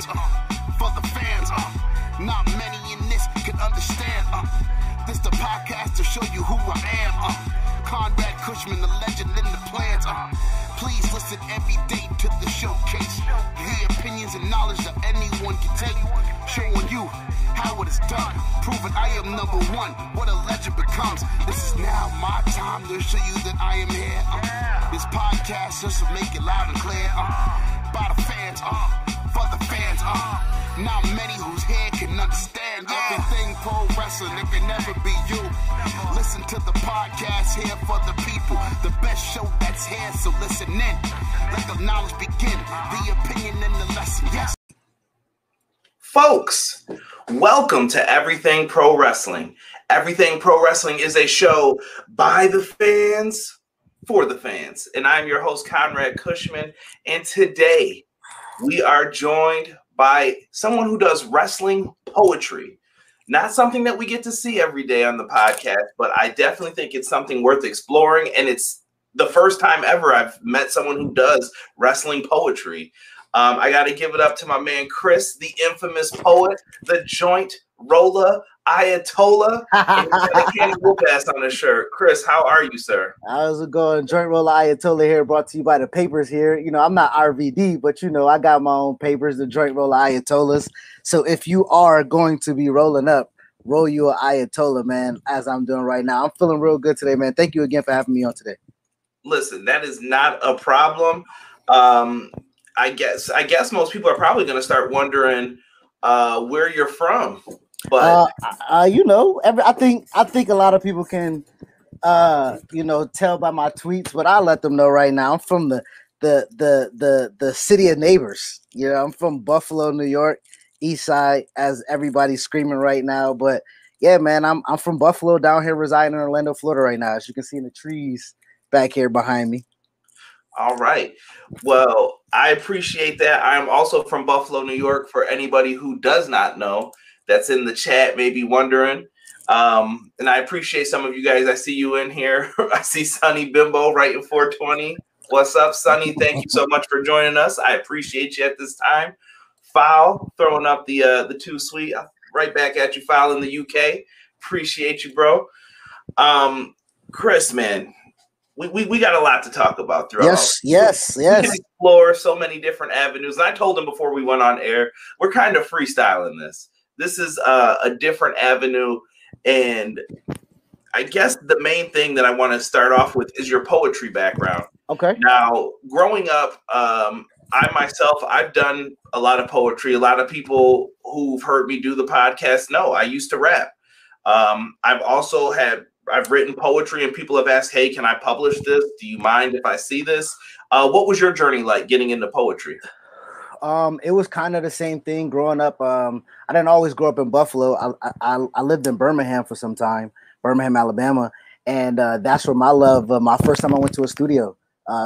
fans, for the fans. Not many in this can understand. This the podcast to show you who I am. Conrad Cushman, the legend in the plans. Please listen every day to the showcase. The opinions and knowledge that anyone can take. Showing you how it is done. Proving I am number one. What a legend becomes. This is now my time to show you that I am here. This podcast just to make it loud and clear. By the fans, for the fans. Not many who's here can understand everything pro wrestling. It can never be you. Listen to the podcast here for the people. The best show that's here, so listen in. Let the knowledge begin. The opinion and the lesson. Yes. Folks, welcome to Everything Pro Wrestling. Everything Pro Wrestling is a show by the fans, for the fans. And I'm your host, Conrad Cushman. And today we are joined by someone who does wrestling poetry. Not something that we get to see every day on the podcast, but I definitely think it's something worth exploring. And it's the first time ever I've met someone who does wrestling poetry. I got to give it up to my man, Chris, the infamous poet, the joint roller Ayatollah. Candy whoop ass on his shirt. Chris, how are you, sir? How's it going? Joint roller Ayatollah here, brought to you by the papers here. You know, I'm not RVD, but you know, I got my own papers, the joint roller Ayatollahs. So if you are going to be rolling up, roll you an Ayatollah, man, as I'm doing right now. I'm feeling real good today, man. Thank you again for having me on today. Listen, that is not a problem. I guess most people are probably going to start wondering where you're from. But you know, I think a lot of people can you know, tell by my tweets, but I'll let them know right now. I'm from the city of neighbors. You know, I'm from Buffalo, New York, East Side, as everybody's screaming right now. But yeah, man, I'm from Buffalo, down here residing in Orlando, Florida right now, as you can see in the trees back here behind me. All right. Well, I appreciate that. I'm also from Buffalo, New York. For anybody who does not know, that's in the chat, maybe wondering. And I appreciate some of you guys. I see you in here. I see Sonny Bimbo right in 420. What's up, Sonny? Thank you so much for joining us. I appreciate you at this time. Foul, throwing up the too sweet. Right back at you, Foul in the UK. Appreciate you, bro. Chris, man. We got a lot to talk about throughout. Yes. We can explore so many different avenues. And I told him before we went on air, we're kind of freestyling this. This is a different avenue. And I guess the main thing that I want to start off with is your poetry background. Okay. Now, growing up, I've done a lot of poetry. A lot of people who've heard me do the podcast know I used to rap. I've written poetry and people have asked, hey, can I publish this? Do you mind if I see this? What was your journey like getting into poetry? It was kind of the same thing growing up. I didn't always grow up in Buffalo. I lived in Birmingham for some time, Birmingham, Alabama. And that's where my love, my first time I went to a studio.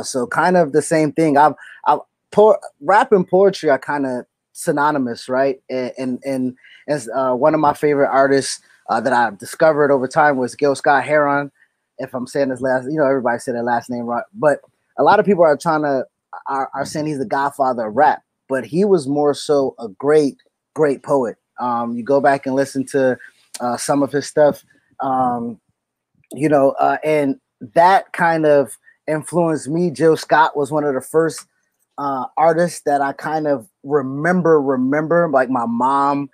So kind of the same thing. Rap and poetry are kind of synonymous, right? And as one of my favorite artists that I've discovered over time was Gil Scott Heron. If I'm saying his last, you know, everybody said their last name right, but a lot of people are saying he's the godfather of rap, but he was more so a great poet. You go back and listen to some of his stuff, you know, and that kind of influenced me. Jill Scott was one of the first artists that I kind of remember like my mom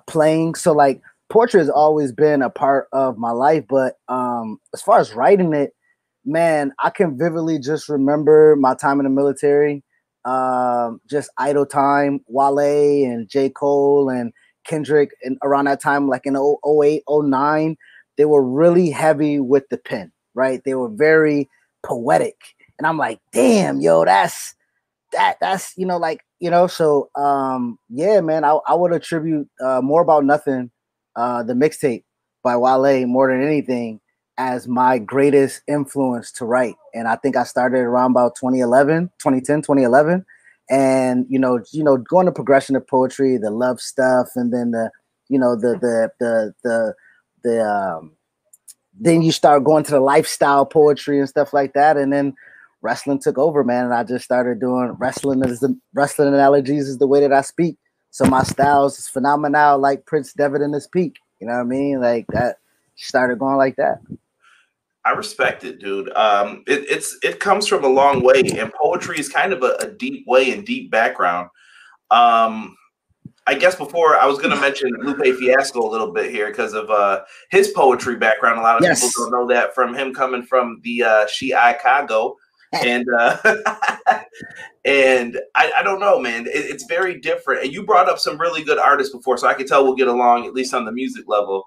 playing. So like, poetry has always been a part of my life, but as far as writing it, man, I can vividly just remember my time in the military, just idle time, Wale and J. Cole and Kendrick, and around that time, like in 08, 09, they were really heavy with the pen, right? They were very poetic, and I'm like, damn, yo, that's you know, like, you know, so yeah, man, I would attribute More About Nothing, the mixtape by Wale, more than anything, as my greatest influence to write. And I think I started around about 2010, 2011. And, you know, going to progression of poetry, the love stuff, and then then you start going to the lifestyle poetry and stuff like that. And then wrestling took over, man, and I just started doing wrestling wrestling analogies is the way that I speak. So my styles is phenomenal, like Prince Devitt in his peak. You know what I mean? Like that started going like that. I respect it, dude. It comes from a long way, and poetry is kind of a deep way and deep background. I guess before I was going to mention Lupe Fiasco a little bit here because of his poetry background. A lot of people don't know that from him coming from the Chicago, and and I don't know, man. It's very different. And you brought up some really good artists before, so I can tell we'll get along at least on the music level.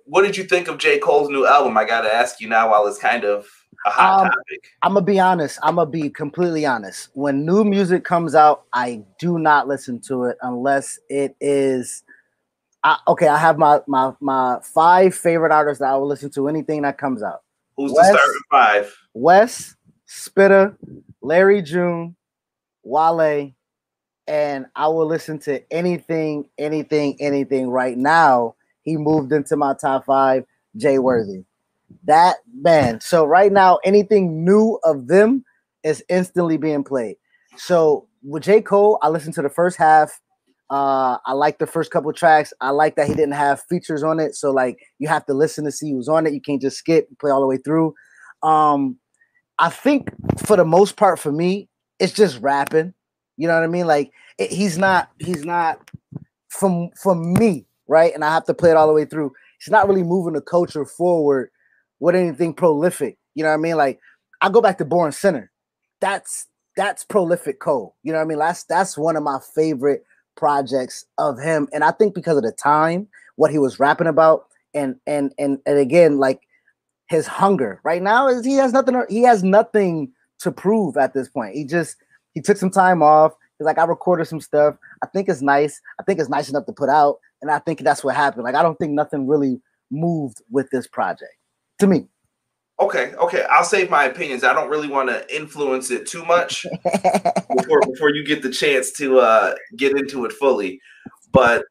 What did you think of J. Cole's new album? I got to ask you now while it's kind of a hot topic. I'm going to be honest. I'm going to be completely honest. When new music comes out, I do not listen to it unless it is I have my 5 favorite artists that I will listen to anything that comes out. Who's the starting 5? Wes, Spitta, Larry June, Wale, and I will listen to anything right now. He moved into my top 5, Jay Worthy. That man. So right now, anything new of them is instantly being played. So with J. Cole, I listened to the first half. I like the first couple tracks. I like that he didn't have features on it. So like you have to listen to see who's on it. You can't just skip, play all the way through. I think for the most part for me, it's just rapping. You know what I mean? Like he's not from me. Right. And I have to play it all the way through. He's not really moving the culture forward with anything prolific. You know what I mean? Like I go back to Born Sinner. That's prolific Cole. You know what I mean? That's one of my favorite projects of him. And I think because of the time, what he was rapping about, and again, like his hunger right now is he has nothing to prove at this point. He took some time off. He's like, I recorded some stuff. I think it's nice. I think it's nice enough to put out. And I think that's what happened. Like, I don't think nothing really moved with this project to me. Okay. I'll save my opinions. I don't really want to influence it too much before you get the chance to get into it fully. But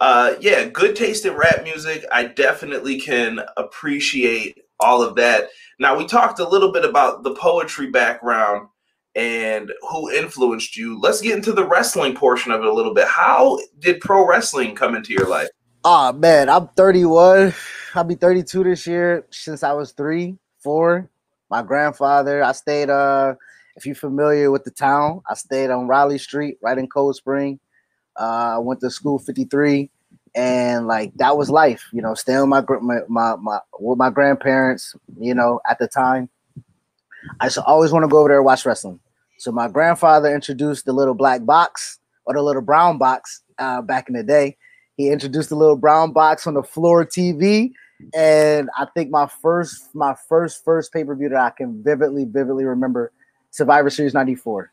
yeah, good taste in rap music. I definitely can appreciate all of that. Now, we talked a little bit about the poetry background and who influenced you. Let's get into the wrestling portion of it a little bit. How did pro wrestling come into your life? Oh, man, I'm 31. I'll be 32 this year. Since I was 3, 4, my grandfather, I stayed, if you're familiar with the town, I stayed on Raleigh Street, right in Cold Spring. I went to school 53, and like that was life, you know, staying with my grandparents, you know, at the time. I used to always want to go over there and watch wrestling. So my grandfather introduced the little black box or the little brown box back in the day. He introduced the little brown box on the floor TV. And I think my first pay-per-view that I can vividly remember, Survivor Series 94.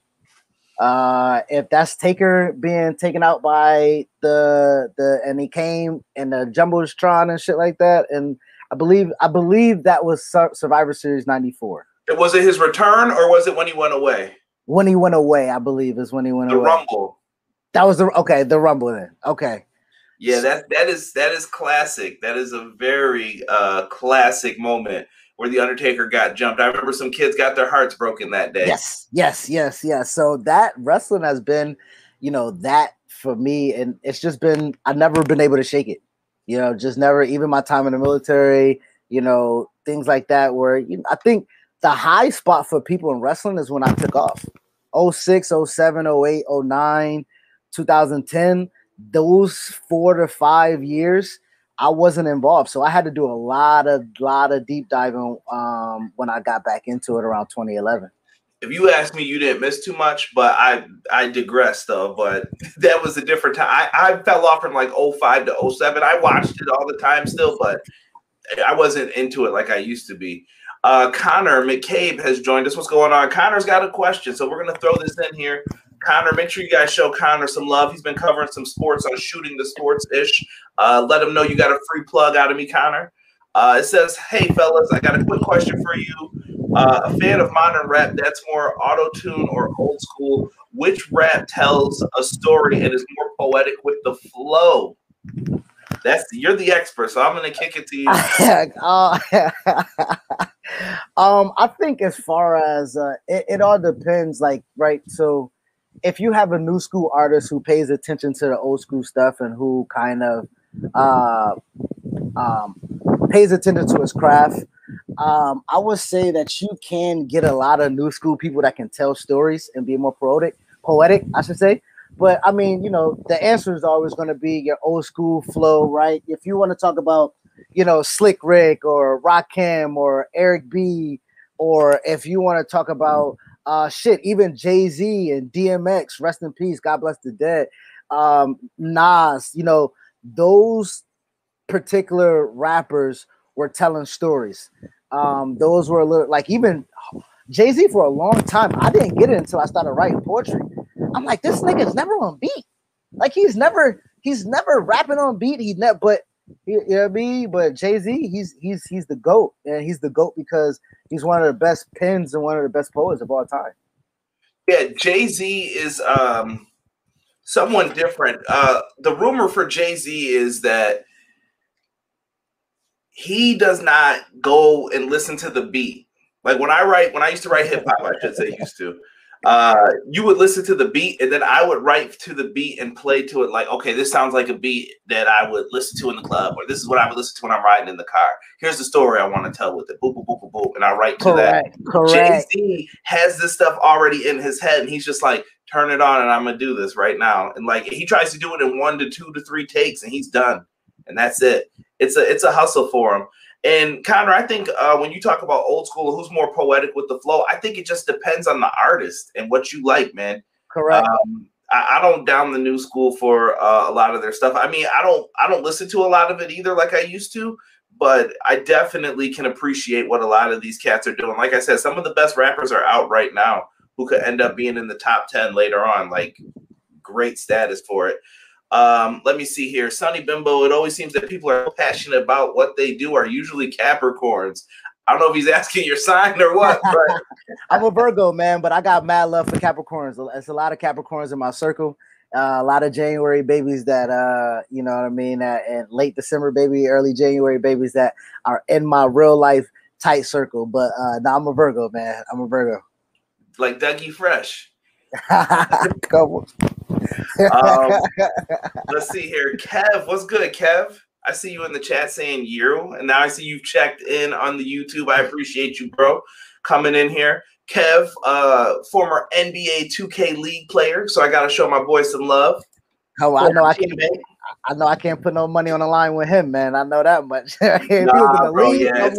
If that's Taker being taken out by and he came and the Jumbotron and shit like that. And I believe that was Survivor Series 94. Was it his return or was it when he went away? When he went away, I believe is when he went away. The Rumble. That was the Rumble then. Okay. Yeah, that is classic. That is a very classic moment where the Undertaker got jumped. I remember some kids got their hearts broken that day. Yes. So that wrestling has been, you know, that for me, and it's just been, I've never been able to shake it. You know, just never, even my time in the military, you know, things like that where, you know, I think the high spot for people in wrestling is when I took off. 06, 07, 08, 09, 2010, those 4 to 5 years, I wasn't involved. So I had to do a lot of deep diving when I got back into it around 2011. If you ask me, you didn't miss too much, but I digress though. But that was a different time. I fell off from like 05 to 07. I watched it all the time still, but I wasn't into it like I used to be. Connor McCabe has joined us. What's going on? Connor's got a question, so we're going to throw this in here. Connor, make sure you guys show Connor some love. He's been covering some sports on Shooting the Sports-ish. Let him know you got a free plug out of me, Connor. It says, hey, fellas, I got a quick question for you. A fan of modern rap that's more auto-tune or old school, which rap tells a story and is more poetic with the flow? You're the expert, so I'm going to kick it to you. I think as far as it all depends, like, right? So if you have a new school artist who pays attention to the old school stuff and who kind of uh, um, pays attention to his craft, I would say that you can get a lot of new school people that can tell stories and be more poetic, I should say. But I mean, the answer is always going to be your old school flow, right? If you want to talk about, Slick Rick or Rakim or Eric B, or if you want to talk about even Jay-Z and DMX, rest in peace, God bless the dead, Nas, those particular rappers were telling stories. Those were a little like even Jay-Z for a long time. I didn't get it until I started writing poetry. I'm like, this nigga's never on beat. Like he's never rapping on beat. He never, but you know what I mean? But Jay-Z, he's the GOAT. And he's the GOAT because he's one of the best pens and one of the best poets of all time. Yeah, Jay-Z is someone different. The rumor for Jay-Z is that he does not go and listen to the beat. Like when I used to write hip hop, I should say used to. You would listen to the beat, and then I would write to the beat and play to it. Like, okay, this sounds like a beat that I would listen to in the club, or this is what I would listen to when I'm riding in the car. Here's the story I want to tell with it. Boop, boop, boop, boop, boop, and I write to that. Correct. Jay-Z has this stuff already in his head, and he's just like, turn it on, and I'm gonna do this right now. And like he tries to do it in 1 to 2 to 3 takes, and he's done, and that's it. It's a hustle for him. And Connor, I think when you talk about old school, who's more poetic with the flow, I think it just depends on the artist and what you like, man. Correct. I don't down the new school for a lot of their stuff. I mean, I don't listen to a lot of it either, like I used to. But I definitely can appreciate what a lot of these cats are doing. Like I said, some of the best rappers are out right now who could end up being in the top 10 later on. Like, great status for it. Let me see here. Sonny Bimbo, it always seems that people are passionate about what they do are usually Capricorns. I don't know if he's asking your sign or what, but I'm a Virgo, man, but I got mad love for Capricorns. It's a lot of Capricorns in my circle. A lot of January babies that, you know what I mean, and late December baby, early January babies that are in my real life tight circle. But no, I'm a Virgo, man. I'm a Virgo. Like Dougie Fresh. Couple. Let's see here. Kev, what's good, Kev? I see you in the chat saying you, and now I see you've checked in on the YouTube. I appreciate you, bro, coming in here. Kev, former NBA 2K League player, so I got to show my boy some love. Oh, I know I can't put no money on the line with him, man. I know that much. Nah, bro, yeah,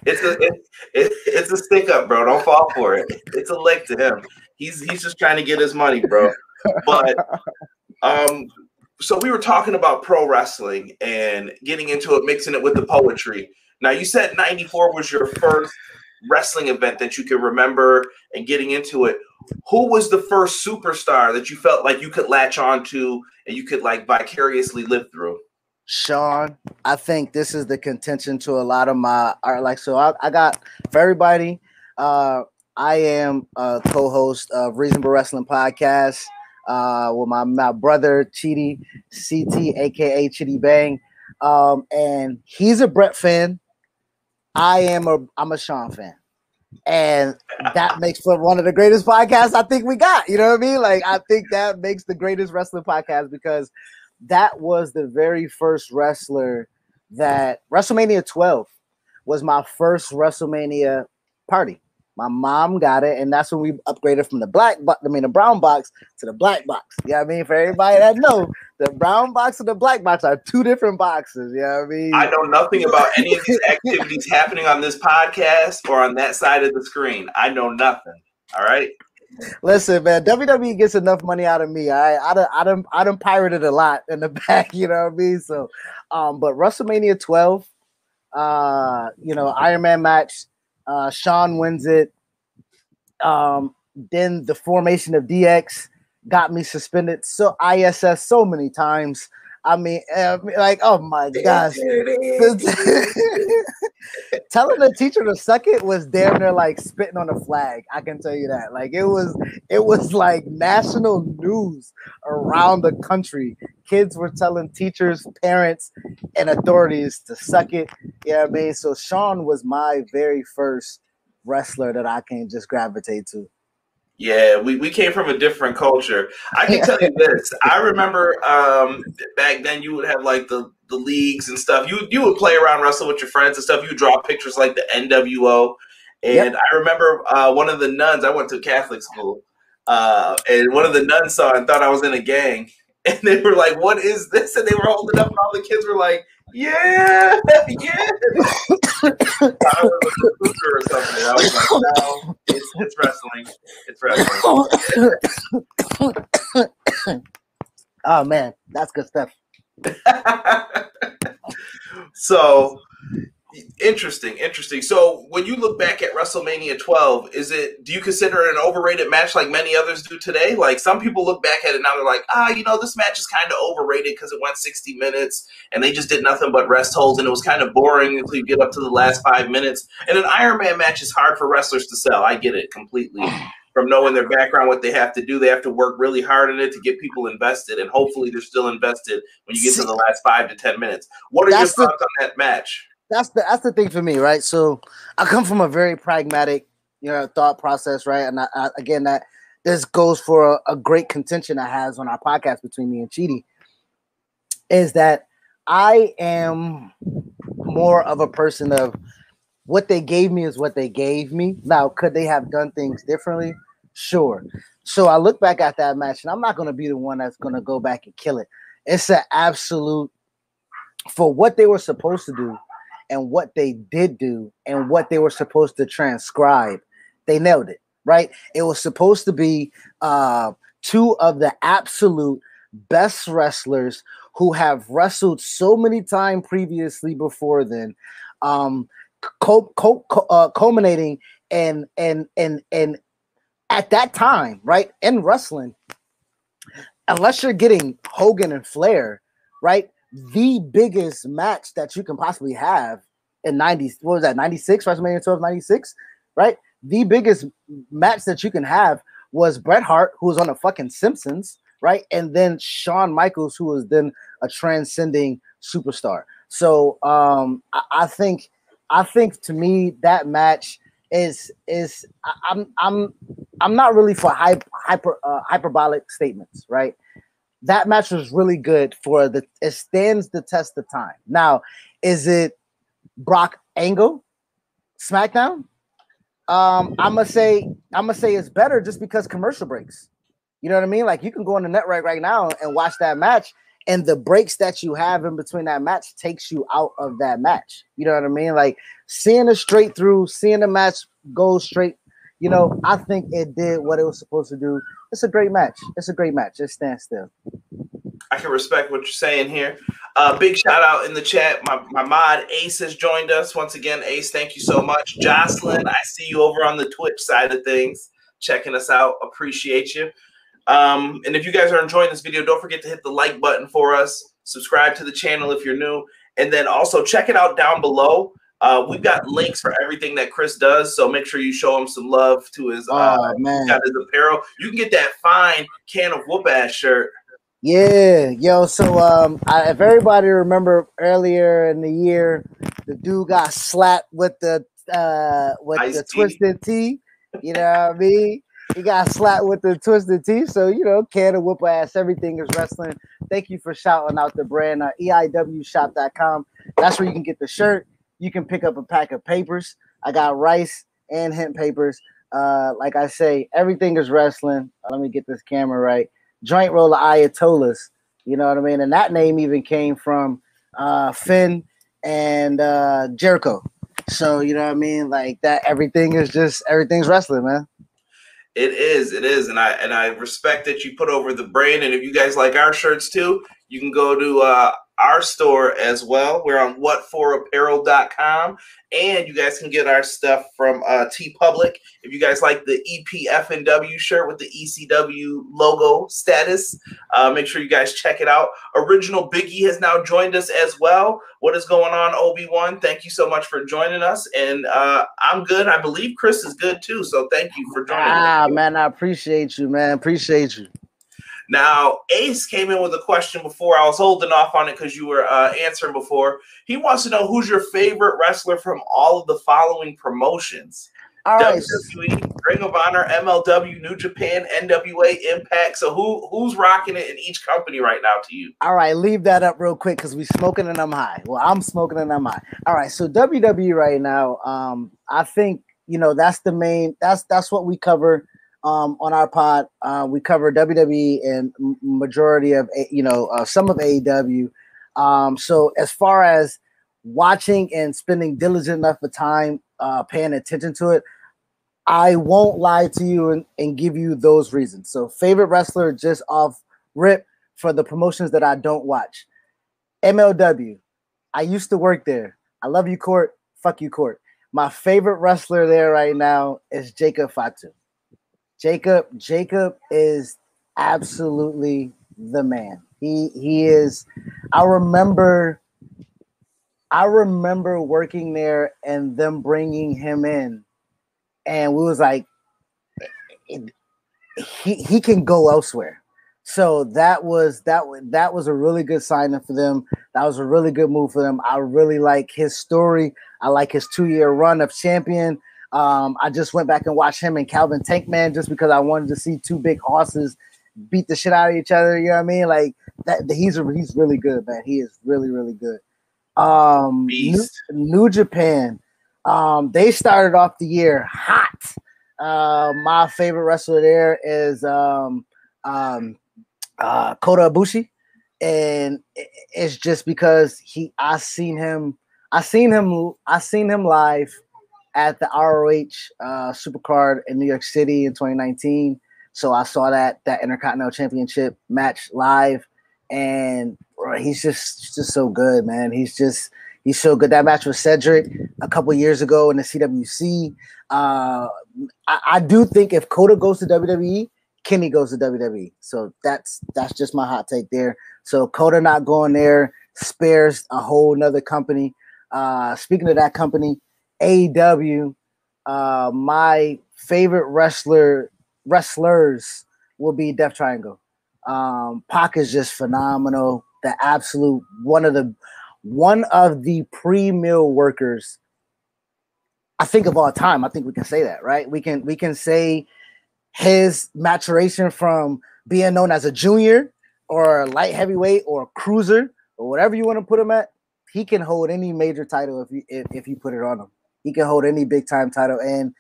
it's a stick up, bro. Don't fall for it. It's a lick to him. He's just trying to get his money, bro. But so we were talking about pro wrestling and getting into it, mixing it with the poetry. Now you said 94 was your first wrestling event that you can remember and getting into it. Who was the first superstar that you felt like you could latch on to and you could like vicariously live through? Sean, I think this is the contention to a lot of my art. Like, so I got for everybody. I am a co-host of Reasonable Wrestling Podcast with my brother Chidi CT, aka Chidi Bang, and he's a Brett fan. I'm a Sean fan, and that makes for one of the greatest podcasts I think we got. You know what I mean? Like, I think that makes the greatest wrestling podcast because that was the very first wrestler that WrestleMania 12 was my first WrestleMania party. My mom got it, and that's when we upgraded from the brown box to the black box. You know what I mean? For everybody that know, the brown box and the black box are two different boxes. You know what I mean? I know nothing about any of these activities happening on this podcast or on that side of the screen. I know nothing. All right. Listen, man, WWE gets enough money out of me. I done pirated a lot in the back. You know what I mean? So, but WrestleMania 12, Iron Man match. Sean wins it. Then the formation of DX got me suspended ISS so many times. I mean, like, oh my gosh. Telling the teacher to suck it was damn near like spitting on a flag. I can tell you that. Like it was like national news around the country. Kids were telling teachers, parents, and authorities to suck it. Yeah, I mean, so Sean was my very first wrestler that I can just gravitate to. Yeah, we came from a different culture. I can tell you this. I remember back then you would have like the leagues and stuff. You would play around, wrestle with your friends and stuff. You would draw pictures like the NWO. And yep. I remember one of the nuns, I went to Catholic school, and one of the nuns saw it and thought I was in a gang. And they were like, "What is this?" And they were holding up, and all the kids were like, "Yeah, yeah." I was a recruiter or something. I was like, "No, it's wrestling. It's wrestling." Oh man, that's good stuff. So interesting. So when you look back at WrestleMania 12, do you consider it an overrated match like many others do today? Like some people look back at it now, they're like, this match is kind of overrated because it went 60 minutes and they just did nothing but rest holds and it was kind of boring until you get up to the last 5 minutes. And an Iron Man match is hard for wrestlers to sell. I get it completely. From knowing their background, what they have to do, they have to work really hard in it to get people invested, and hopefully they're still invested when you get to the last 5 to 10 minutes. What are your thoughts on that match? That's the thing for me, right? So I come from a very pragmatic, thought process, right? And again, that this goes for a great contention I has on our podcast between me and Chidi, is that I am more of a person of what they gave me is what they gave me. Now, could they have done things differently? Sure. So I look back at that match, and I'm not going to be the one that's going to go back and kill it. It's an absolute, for what they were supposed to do and what they did do and what they were supposed to transcribe, they nailed it, right? It was supposed to be two of the absolute best wrestlers who have wrestled so many times previously before then, culminating and at that time, right, in wrestling, unless you're getting Hogan and Flair, right, the biggest match that you can possibly have in 96, WrestleMania 12, 96, right? The biggest match that you can have was Bret Hart, who was on the fucking Simpsons, right? And then Shawn Michaels, who was then a transcending superstar. So I think to me that match is I'm not really for hyperbolic statements, right? That match was really good it stands the test of time. Now, is it Brock Angle SmackDown? I'm gonna say it's better just because commercial breaks. You know what I mean? Like you can go on the net right now and watch that match, and the breaks that you have in between that match takes you out of that match. You know what I mean? Like seeing it straight through, seeing the match go straight. I think it did what it was supposed to do. It's a great match. It stands still. I can respect what you're saying here. Big shout out in the chat. My mod Ace has joined us once again. Ace, thank you so much. Jocelyn, I see you over on the Twitch side of things, checking us out. Appreciate you. And if you guys are enjoying this video, don't forget to hit the like button for us. Subscribe to the channel if you're new, and then also check it out down below. We've got links for everything that Chris does, so make sure you show him some love to his got his apparel. You can get that fine can of whoop ass shirt. Yeah, yo. So if everybody remember earlier in the year, the dude got slapped with the twisted T. You know what I mean? He got slapped with the twisted T. So can of whoop ass. Everything is wrestling. Thank you for shouting out the brand. EIWshop.com. That's where you can get the shirt. You can pick up a pack of papers. I got rice and hemp papers. Like I say, everything is wrestling. Let me get this camera right. Joint roller Ayatollahs. You know what I mean? And that name even came from Finn and Jericho. So, you know what I mean? Like that, everything's wrestling, man. It is, and I respect that you put over the brand. And if you guys like our shirts too, you can go to our store as well. We're on whatforapparel.com, and you guys can get our stuff from TeePublic. If you guys like the EPFNW shirt with the ECW logo status, make sure you guys check it out. Original Biggie has now joined us as well. What is going on, Obi-Wan? Thank you so much for joining us, and I'm good. I believe Chris is good too, so thank you for joining us. Man, I appreciate you, man. Appreciate you. Now, Ace came in with a question before. I was holding off on it because you were answering before. He wants to know who's your favorite wrestler from all of the following promotions. All right. WWE, Ring of Honor, MLW, New Japan, NWA, Impact. So who's rocking it in each company right now to you? All right, leave that up real quick because we smoking and I'm high. Well, I'm smoking and I'm high. All right, so WWE right now, I think, you know, that's the main, that's what we cover on our pod. We cover WWE and majority of, some of AEW. So as far as watching and spending diligent enough of time paying attention to it, I won't lie to you and give you those reasons. So favorite wrestler just off rip for the promotions that I don't watch. MLW. I used to work there. I love you, Court. Fuck you, Court. My favorite wrestler there right now is Jacob Fatu. Jacob is absolutely the man. He is. I remember working there and them bringing him in, and we was like, he can go elsewhere. So that was a really good signing for them. That was a really good move for them. I really like his story. I like his 2-year run of champion. I just went back and watched him and Calvin Tankman just because I wanted to see two big horses beat the shit out of each other. You know what I mean? Like that. He's really good, man. He is really, really good. New Japan. They started off the year hot. My favorite wrestler there is Kota Ibushi, and it's just because I seen him live at the ROH Supercard in New York City in 2019. So I saw that Intercontinental Championship match live, and he's just so good, man. He's so good. That match with Cedric a couple years ago in the CWC. I do think if Kota goes to WWE, Kenny goes to WWE. So that's just my hot take there. So Kota not going there spares a whole nother company. Speaking of that company, AEW, my favorite wrestlers will be Death Triangle. Pac is just phenomenal. The absolute one of the pre-mill workers, I think, of all time. I think we can say that, right? We can say his maturation from being known as a junior or light heavyweight or cruiser or whatever you want to put him at. He can hold any major title if you put it on him. He can hold any big time title. And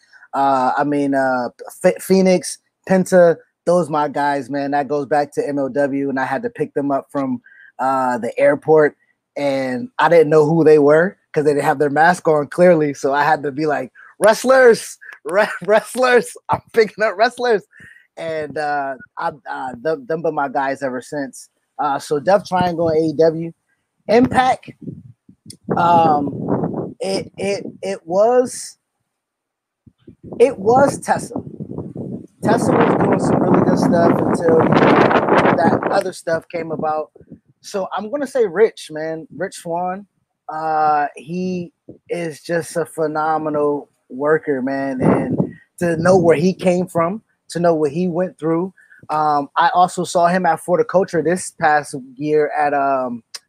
Phoenix, Penta, those my guys, man. That goes back to MLW, and I had to pick them up from the airport, and I didn't know who they were because they didn't have their mask on clearly. So I had to be like, wrestlers. I'm picking up wrestlers, and them been my guys ever since. So Death Triangle and AEW. Impact. It was Tessa. Tessa was doing some really good stuff until that other stuff came about. So I'm gonna say Rich, man. Rich Swann. He is just a phenomenal worker, man. And to know where he came from, to know what he went through. I also saw him at For the Culture this past year at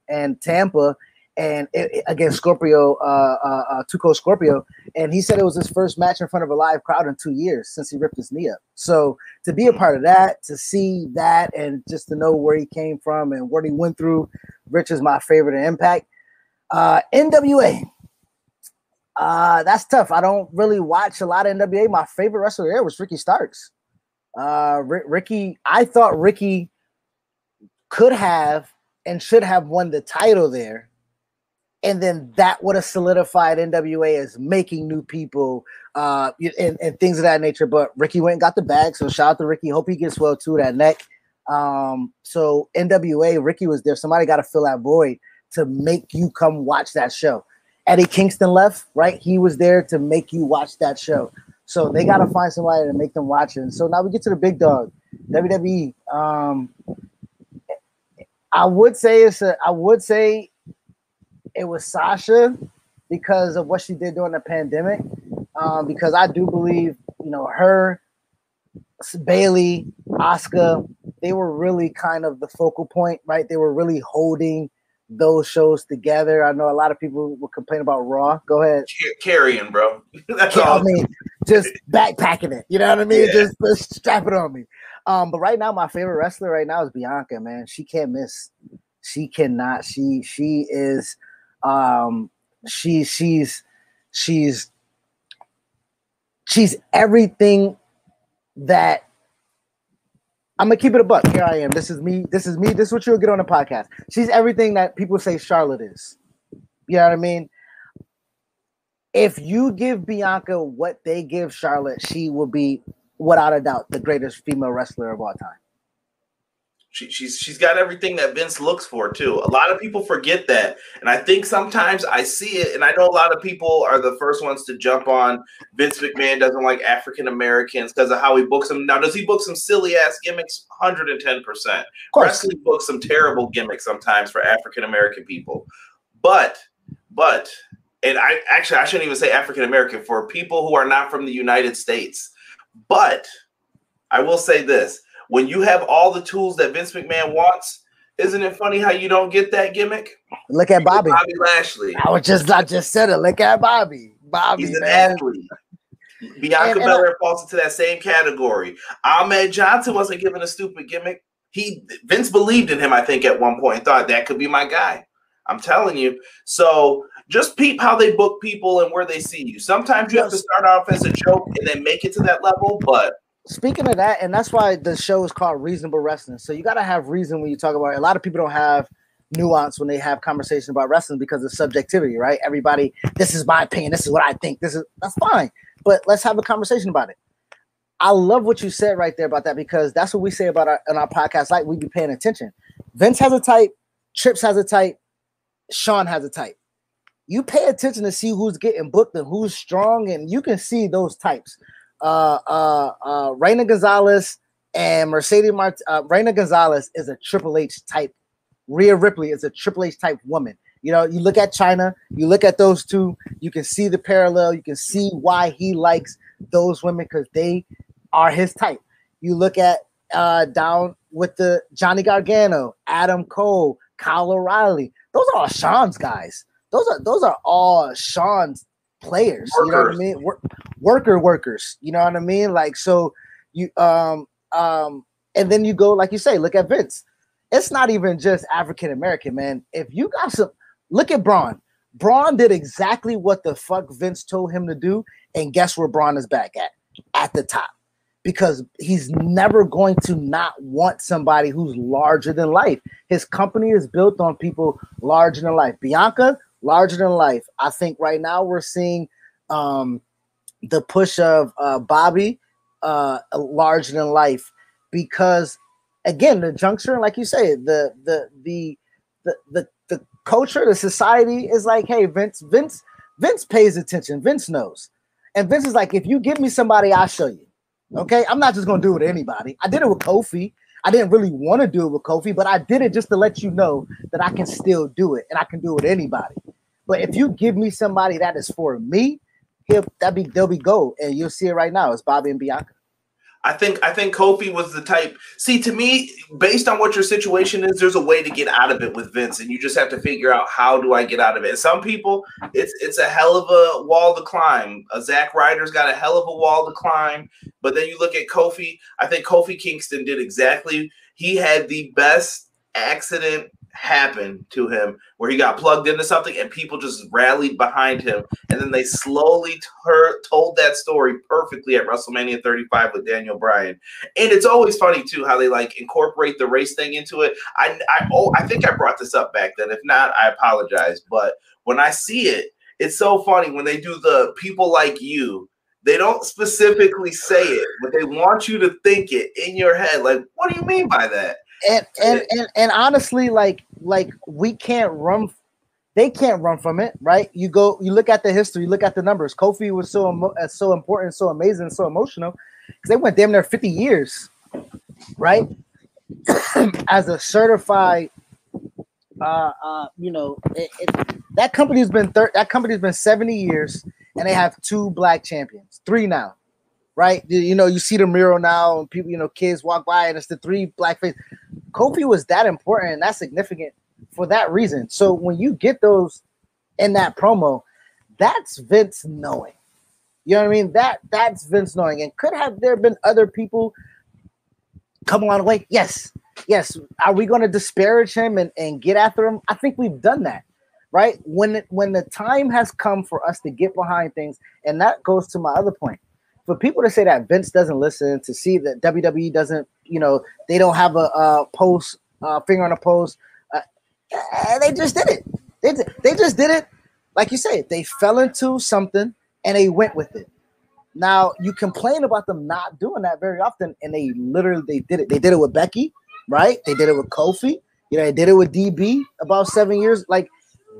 and Tampa, and against Scorpio, Tuco Scorpio, and he said it was his first match in front of a live crowd in 2 years since he ripped his knee up. So to be a part of that, to see that, and just to know where he came from and what he went through, Rich is my favorite in Impact. NWA, that's tough. I don't really watch a lot of NWA. My favorite wrestler there was Ricky Starks. Ricky, I thought Ricky could have and should have won the title there. And then that would have solidified NWA as making new people and things of that nature. But Ricky went and got the bag. So shout out to Ricky. Hope he gets well too, that neck. So NWA, Ricky was there. Somebody got to fill that void. to make you come watch that show. Eddie Kingston left, right? He was there to make you watch that show. So they got to find somebody to make them watch it. And so now we get to the big dog, WWE. I would say it was Sasha because of what she did during the pandemic. Because I do believe, her, Bailey, Asuka, they were really kind of the focal point, right? They were really holding those shows together. I know a lot of people will complain about Raw. Go ahead. Carrying, bro. That's all. I mean, just backpacking it. You know what I mean? Yeah. Just strap it on me. But right now, my favorite wrestler right now is Bianca, man. She can't miss. She cannot. She is she's everything that I'm gonna keep it a buck. Here I am. This is me. This is what you'll get on the podcast. She's everything that people say Charlotte is. You know what I mean? If you give Bianca what they give Charlotte, she will be, without a doubt, the greatest female wrestler of all time. She's got everything that Vince looks for too. A lot of people forget that, and I think sometimes I see it, and I know a lot of people are the first ones to jump on Vince McMahon doesn't like African Americans because of how he books them. Now, does he book some silly ass gimmicks? 110%. Wrestling books some terrible gimmicks sometimes for African American people, but, and I shouldn't even say African American, for people who are not from the United States. But I will say this. When you have all the tools that Vince McMahon wants, isn't it funny how you don't get that gimmick? Look at Bobby. Bobby Lashley. I just said it. Look at Bobby. He's an athlete. Bianca Belair falls into that same category. Ahmed Johnson wasn't given a stupid gimmick. Vince believed in him, I think, at one point, and thought that could be my guy. I'm telling you. So just peep how they book people and where they see you. Sometimes you have to start off as a joke and then make it to that level, but speaking of that, and that's why the show is called Reasonable Wrestling. So you got to have reason when you talk about it. A lot of people don't have nuance when they have conversations about wrestling because of subjectivity, right? Everybody, this is my opinion. This is what I think. That's fine. But let's have a conversation about it. I love what you said right there about that because that's what we say about on our podcast. Like, we be paying attention. Vince has a type. Trips has a type. Sean has a type. You pay attention to see who's getting booked and who's strong, and you can see those types. Reina Gonzalez and Mercedes Reina Gonzalez is a Triple H type. Rhea Ripley is a Triple H type woman. You look at China, you look at those two, you can see the parallel. You can see why he likes those women because they are his type. You look at down with the Johnny Gargano, Adam Cole, Kyle O'Reilly. Those are all Sean's guys. Those are all Sean's players. Workers. You know what I mean? Workers. You know what I mean? Like, so you and then you go, like you say, look at Vince. It's not even just African American, man. If you got some, look at Braun. Braun did exactly what the fuck Vince told him to do, and guess where Braun is back at the top. Because he's never going to not want somebody who's larger than life. His company is built on people larger than life. Bianca, larger than life. I think right now we're seeing the push of Bobby, larger than life, because again, the juncture, like you say, the culture, the society is like, hey, Vince pays attention. Vince knows, and Vince is like, if you give me somebody, I'll show you. Okay, I'm not just gonna do it with anybody. I did it with Kofi. I didn't really want to do it with Kofi, but I did it just to let you know that I can still do it, and I can do it with anybody. But if you give me somebody that is for me, they'll be gold, and you'll see it right now. It's Bobby and Bianca. I think Kofi was the type. See, to me, based on what your situation is, there's a way to get out of it with Vince, and you just have to figure out, how do I get out of it? And some people, it's a hell of a wall to climb. Zack Ryder's got a hell of a wall to climb, but then you look at Kofi. I think Kofi Kingston did exactly. He had the best accident happen to him where he got plugged into something and people just rallied behind him, and then they slowly told that story perfectly at WrestleMania 35 with Daniel Bryan. And it's always funny too how they like incorporate the race thing into it. I think I brought this up back then. If not, I apologize. But when I see it, it's so funny when they do the people like you. They don't specifically say it, but they want you to think it in your head. Like, what do you mean by that? And honestly, like we can't run. They can't run from it, right? You look at the history, you look at the numbers. Kofi was so important, so amazing, so emotional because they went damn near 50 years, right? As a certified, that company's been 70 years, and they have 2 black champions, 3 now, right? You see the mural now, and people, kids walk by, and it's the 3 black faces. Kofi was that important and that significant for that reason. So when you get those in that promo, that's Vince knowing. You know what I mean? That's Vince knowing. And could have there been other people come along the way? Yes. Are we going to disparage him and get after him? I think we've done that, right? When the time has come for us to get behind things, and that goes to my other point. For people to say that Vince doesn't listen, to see that WWE doesn't, they don't have a post, finger on a pulse, they just did it. They just did it. Like you say, they fell into something and they went with it. Now you complain about them not doing that very often, and they did it. They did it with Becky, right? They did it with Kofi. They did it with DB about 7 years. Like,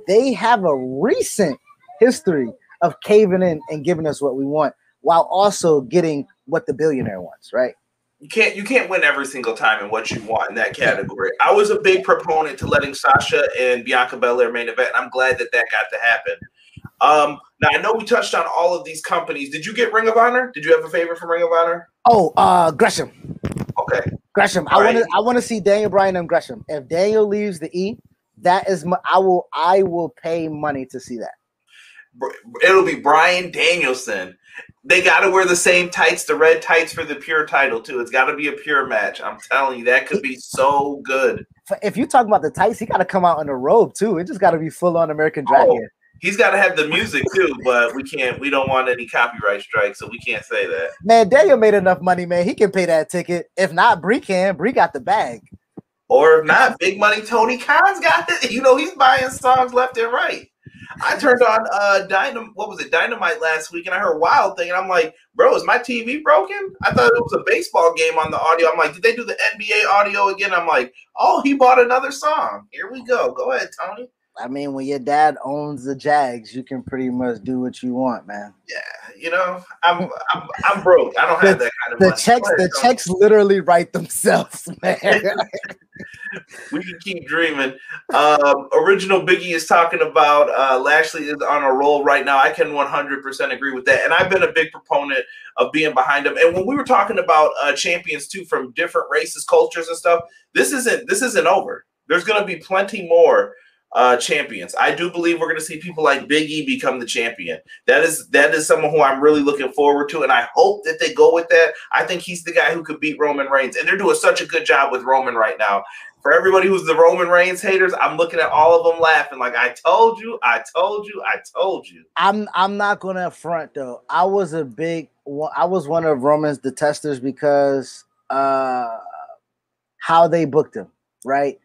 they have a recent history of caving in and giving us what we want, while also getting what the billionaire wants, right? You can't win every single time in what you want in that category. I was a big proponent to letting Sasha and Bianca Belair main event, and I'm glad that got to happen. Now I know we touched on all of these companies. Did you get Ring of Honor? Did you have a favorite from Ring of Honor? Oh, Gresham. Okay, Gresham. I want to see Daniel Bryan and Gresham. If Daniel leaves the E, that is I will pay money to see that. It'll be Bryan Danielson. They got to wear the same tights, the red tights for the pure title too. It's got to be a pure match. I'm telling you, that could be so good. If you talk about the tights, he got to come out in a robe too. It just got to be full on American Dragon. He's got to have the music too, but we don't want any copyright strikes, so we can't say that. Man, Daniel made enough money, man. He can pay that ticket. If not, Bree can. Bree got the bag. Or if not, Big Money Tony Khan's got it. He's buying songs left and right. I turned on Dynamite last week, and I heard Wild Thing, and I'm like, bro, is my TV broken? I thought it was a baseball game on the audio. I'm like, did they do the NBA audio again? I'm like, oh, he bought another song. Here we go. Go ahead, Tony. I mean, when your dad owns the Jags, you can pretty much do what you want, man. Yeah, I'm broke. I don't have that kind of money. The checks literally write themselves, man. We can keep dreaming. Original Biggie is talking about Lashley is on a roll right now. I can 100% agree with that, and I've been a big proponent of being behind him. And when we were talking about champions too, from different races, cultures, and stuff, this isn't over. There's going to be plenty more champions. I do believe we're going to see people like Big E become the champion. That is someone who I'm really looking forward to, and I hope that they go with that. I think he's the guy who could beat Roman Reigns, and they're doing such a good job with Roman right now. For everybody who's the Roman Reigns haters, I'm looking at all of them laughing like, I told you. I'm not going to front though. I was one of Roman's detesters because how they booked him, right?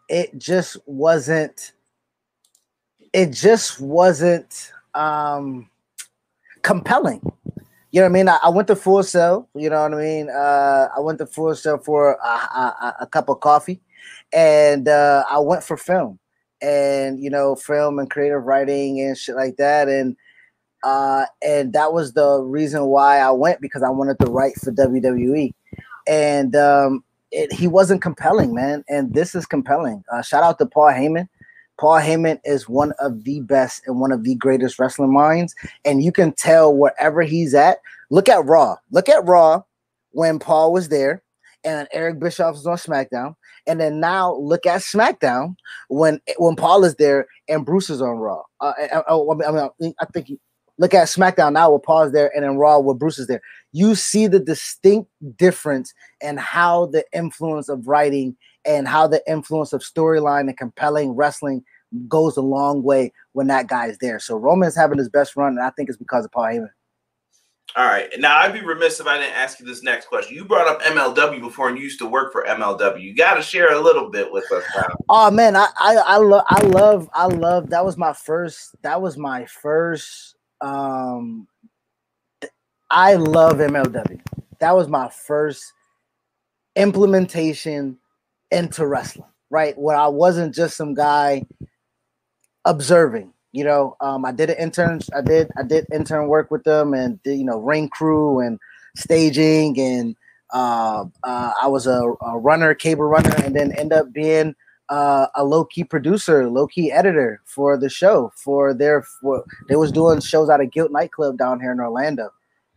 It just wasn't compelling. You know what I mean? I went to Full Sail, you know what I mean? I went to Full Sail for a cup of coffee, and I went for film and, film and creative writing and shit like that. And that was the reason why I went, because I wanted to write for WWE. And, he wasn't compelling, man, and this is compelling. Shout out to Paul Heyman. Paul Heyman is one of the best and one of the greatest wrestling minds, and you can tell wherever he's at. Look at Raw. Look at Raw when Paul was there and Eric Bischoff was on SmackDown, and then now look at SmackDown when Paul is there and Bruce is on Raw. I think look at SmackDown now with Paul's there, and then Raw with Bruce is there. You see the distinct difference in how the influence of writing and how the influence of storyline and compelling wrestling goes a long way when that guy is there. So Roman's having his best run, and I think it's because of Paul Heyman. All right. Now, I'd be remiss if I didn't ask you this next question. You brought up MLW before, and you used to work for MLW. You got to share a little bit with us now. Oh man, I love. That was my first. I love MLW. That was my first implementation into wrestling, right? Where I wasn't just some guy observing. I did intern work with them and did, ring crew and staging, and I was a runner, cable runner, and then end up being a low-key producer, low-key editor for the show. They was doing shows out of Guilt nightclub down here in Orlando,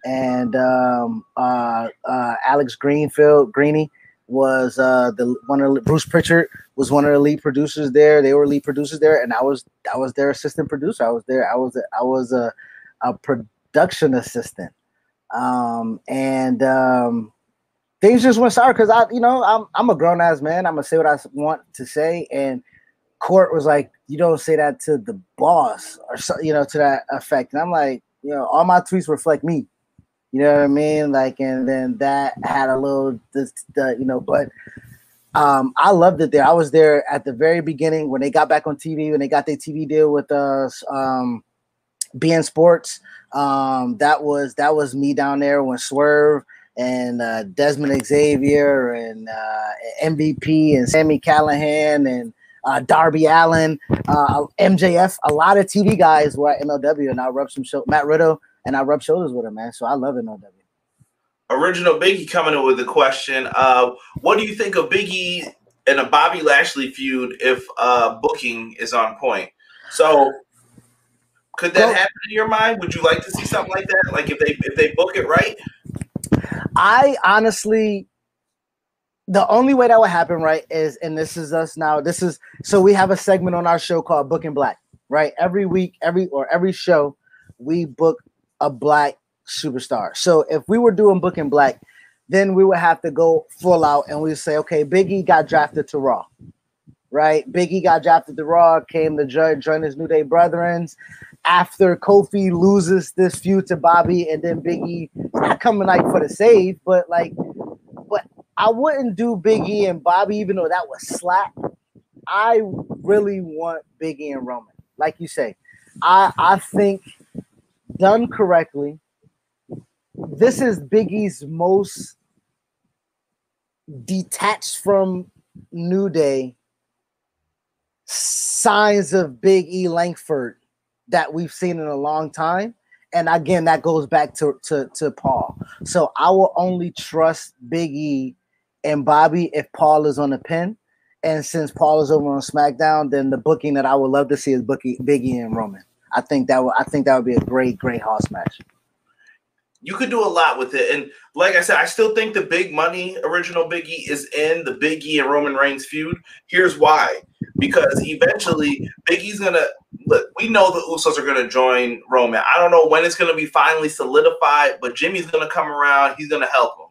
and Alex Greeny was Bruce Pritchard was one of the lead producers there. They were lead producers there, and I was their assistant producer. I was a production assistant, and things just went sour because I'm a grown ass man. I'm gonna say what I want to say, and Court was like, "You don't say that to the boss," or so, to that effect. And I'm like, all my tweets reflect me. You know what I mean? Like, and then that had a little, but I loved it there. I was there at the very beginning when they got back on TV, when they got their TV deal with us, BN Sports. That was me down there when Swerve and Desmond Xavier and MVP and Sammy Callahan and Darby Allin, MJF, a lot of TV guys were at MLW, and I rubbed Matt Riddle, and I rubbed shoulders with him, man. So I love MLW. Original Biggie coming in with a question. What do you think of Biggie and a Bobby Lashley feud if booking is on point? So could that happen in your mind? Would you like to see something like that? Like if they book it right? I honestly, the only way that would happen, right, is, and this is us now. So we have a segment on our show called Booking Black, right? Every week, every show, we book a black superstar. So if we were doing Booking Black, then we would have to go full out and we say, okay, Biggie got drafted to Raw, right? Biggie got drafted to Raw, came to join his New Day Brethren. After Kofi loses this feud to Bobby, and then Biggie not coming like for the save, but I wouldn't do Biggie and Bobby, even though that was slap. I really want Biggie and Roman, like you say. I think done correctly, this is Biggie's most detached from New Day signs of Big E Langford that we've seen in a long time. And again, that goes back to Paul. So I will only trust Big E and Bobby if Paul is on the pin. And since Paul is over on SmackDown, then the booking that I would love to see is Big E and Roman. I think that would be a great house match. You could do a lot with it. And like I said, I still think the big money original Big E is in the Big E and Roman Reigns feud. Here's why. Because eventually Big E's going to look, we know the Usos are going to join Roman. I don't know when it's going to be finally solidified, but Jimmy's going to come around. He's going to help him.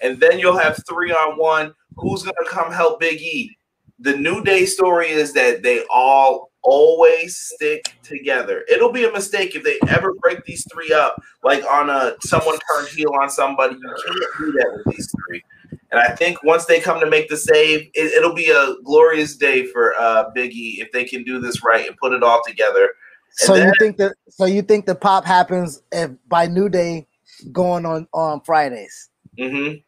And then you'll have 3-on-1. Who's going to come help Big E? The New Day story is that they all always stick together. It'll be a mistake if they ever break these three up, like on someone turned heel on somebody. You can't do that with these three. And I think once they come to make the save, it'll be a glorious day for Big E if they can do this right and put it all together. So you think the pop happens by New Day going on Fridays? Mm-hmm.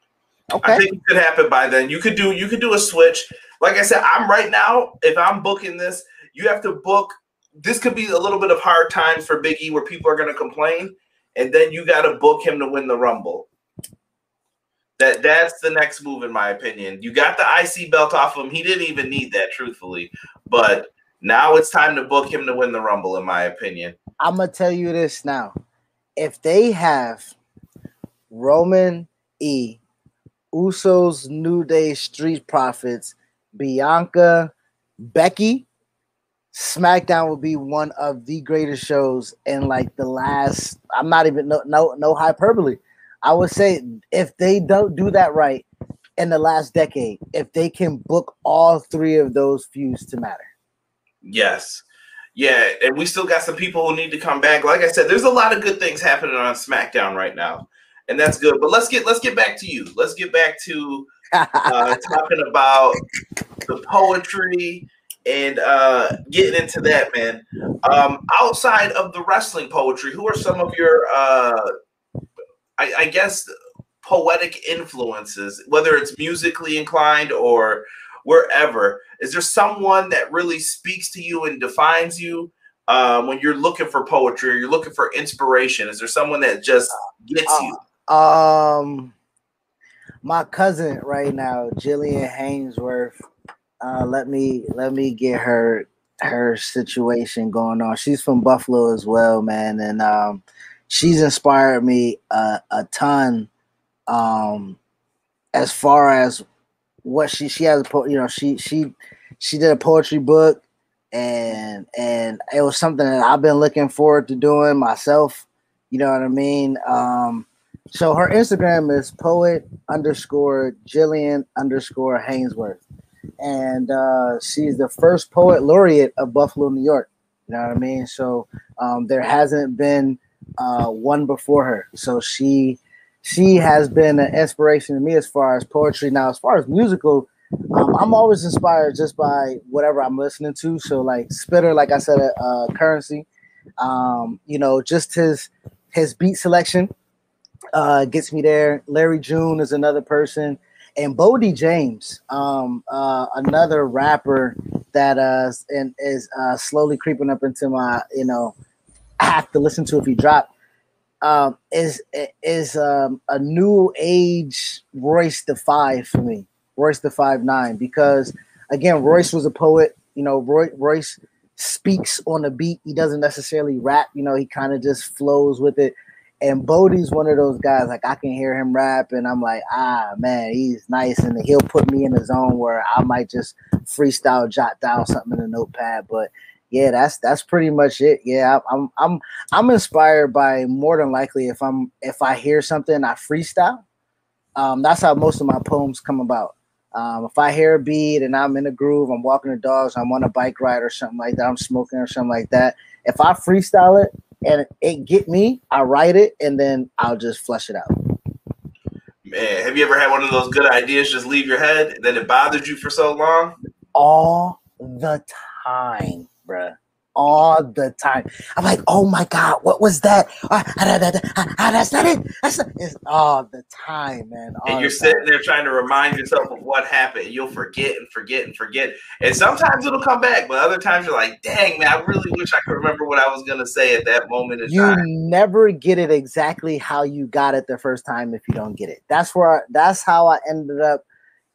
Okay. I think it could happen by then. You could do a switch. Like I said, I'm right now, if I'm booking this, you have to book. This could be a little bit of hard times for Big E where people are going to complain, and then you got to book him to win the Rumble. That's the next move, in my opinion. You got the IC belt off him. He didn't even need that, truthfully. But now it's time to book him to win the Rumble, in my opinion. I'm going to tell you this now. If they have Roman E, Usos, New Day, Street Profits, Bianca, Becky, SmackDown will be one of the greatest shows in like the last. I'm not even no hyperbole. I would say if they don't do that right in the last decade, if they can book all three of those feuds to matter. Yes. Yeah, and we still got some people who need to come back. Like I said, there's a lot of good things happening on SmackDown right now, and that's good. But let's get back to you. Let's get back to talking about the poetry and getting into that, man. Outside of the wrestling poetry, who are some of your, I guess, poetic influences, whether it's musically inclined or wherever, is there someone that really speaks to you and defines you when you're looking for poetry or you're looking for inspiration? Is there someone that just gets you? My cousin right now, Jillian Hainsworth. Let me get her situation going on. She's from Buffalo as well, man, and she's inspired me a ton. As far as what she has, she did a poetry book, and it was something that I've been looking forward to doing myself. You know what I mean? So her Instagram is poet_Jillian_Hainsworth. And she's the first poet laureate of Buffalo, New York. You know what I mean? So there hasn't been one before her. So she has been an inspiration to me as far as poetry. Now, as far as musical, I'm always inspired just by whatever I'm listening to. So like Spitter, like I said, Currency, just his beat selection gets me there. Larry June is another person. And Bodie James, another rapper that is slowly creeping up into my, I have to listen to if he dropped, is a new age Royce the Five for me, Royce the 5'9", because again, Royce was a poet. Royce speaks on a beat. He doesn't necessarily rap. He kind of just flows with it. And Bodie's one of those guys, like I can hear him rap and I'm like, man, he's nice. And he'll put me in a zone where I might just freestyle, jot down something in a notepad. But yeah, that's pretty much it. Yeah, I'm inspired by, more than likely, if I hear something, I freestyle. That's how most of my poems come about. If I hear a beat and I'm in a groove, I'm walking the dogs, I'm on a bike ride or something like that, I'm smoking or something like that. If I freestyle it, and it get me, I write it, and then I'll just flush it out. Man, have you ever had one of those good ideas just leave your head, and then it bothered you for so long? All the time, bruh. All the time. I'm like, oh my God, what was that? That's not it. It's all the time, man. And you're sitting there trying to remind yourself of what happened. You'll forget and forget and forget. And sometimes it'll come back, but other times you're like, dang, man, I really wish I could remember what I was going to say at that moment in time. You never get it exactly how you got it the first time if you don't get it. That's how I ended up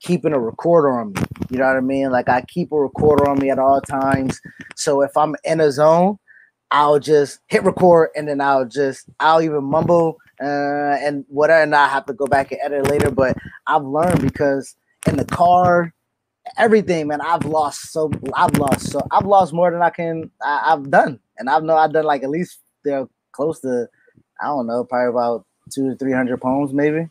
keeping a recorder on me. You know what I mean? Like I keep a recorder on me at all times. So if I'm in a zone, I'll just hit record and then I'll even mumble and whatever, and I have to go back and edit later. But I've learned, because in the car, everything, man, I've lost more than I've done. And I've done like at least close to, I don't know, probably about 200 to 300 poems, maybe.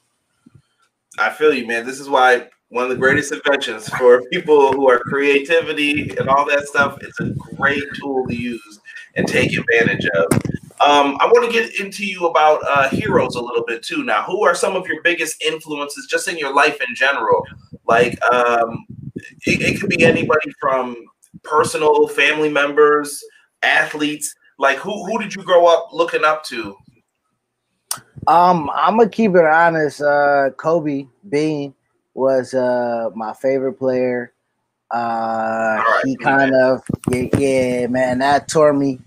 I feel you, man. This is why one of the greatest inventions for people who are creativity and all that stuff, it's a great tool to use and take advantage of. I want to get into you about heroes a little bit too. Now, who are some of your biggest influences just in your life in general? Like, it could be anybody from personal family members, athletes. Like, who did you grow up looking up to? I'm gonna keep it honest. Kobe Bean was my favorite player. He kind of, yeah, man, that tore me.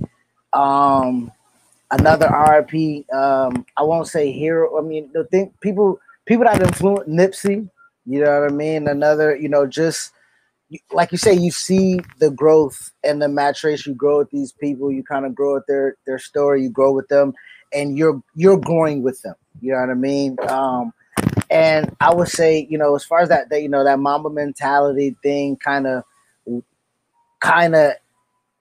Another RIP. I won't say hero. I mean, the thing, people that influence Nipsey. You know what I mean? Another, just like you say, you see the growth and the maturation. You grow with these people. You kind of grow with their story. You grow with them, and you're growing with them. You know what I mean? And I would say, as far as that that Mamba mentality thing, kind of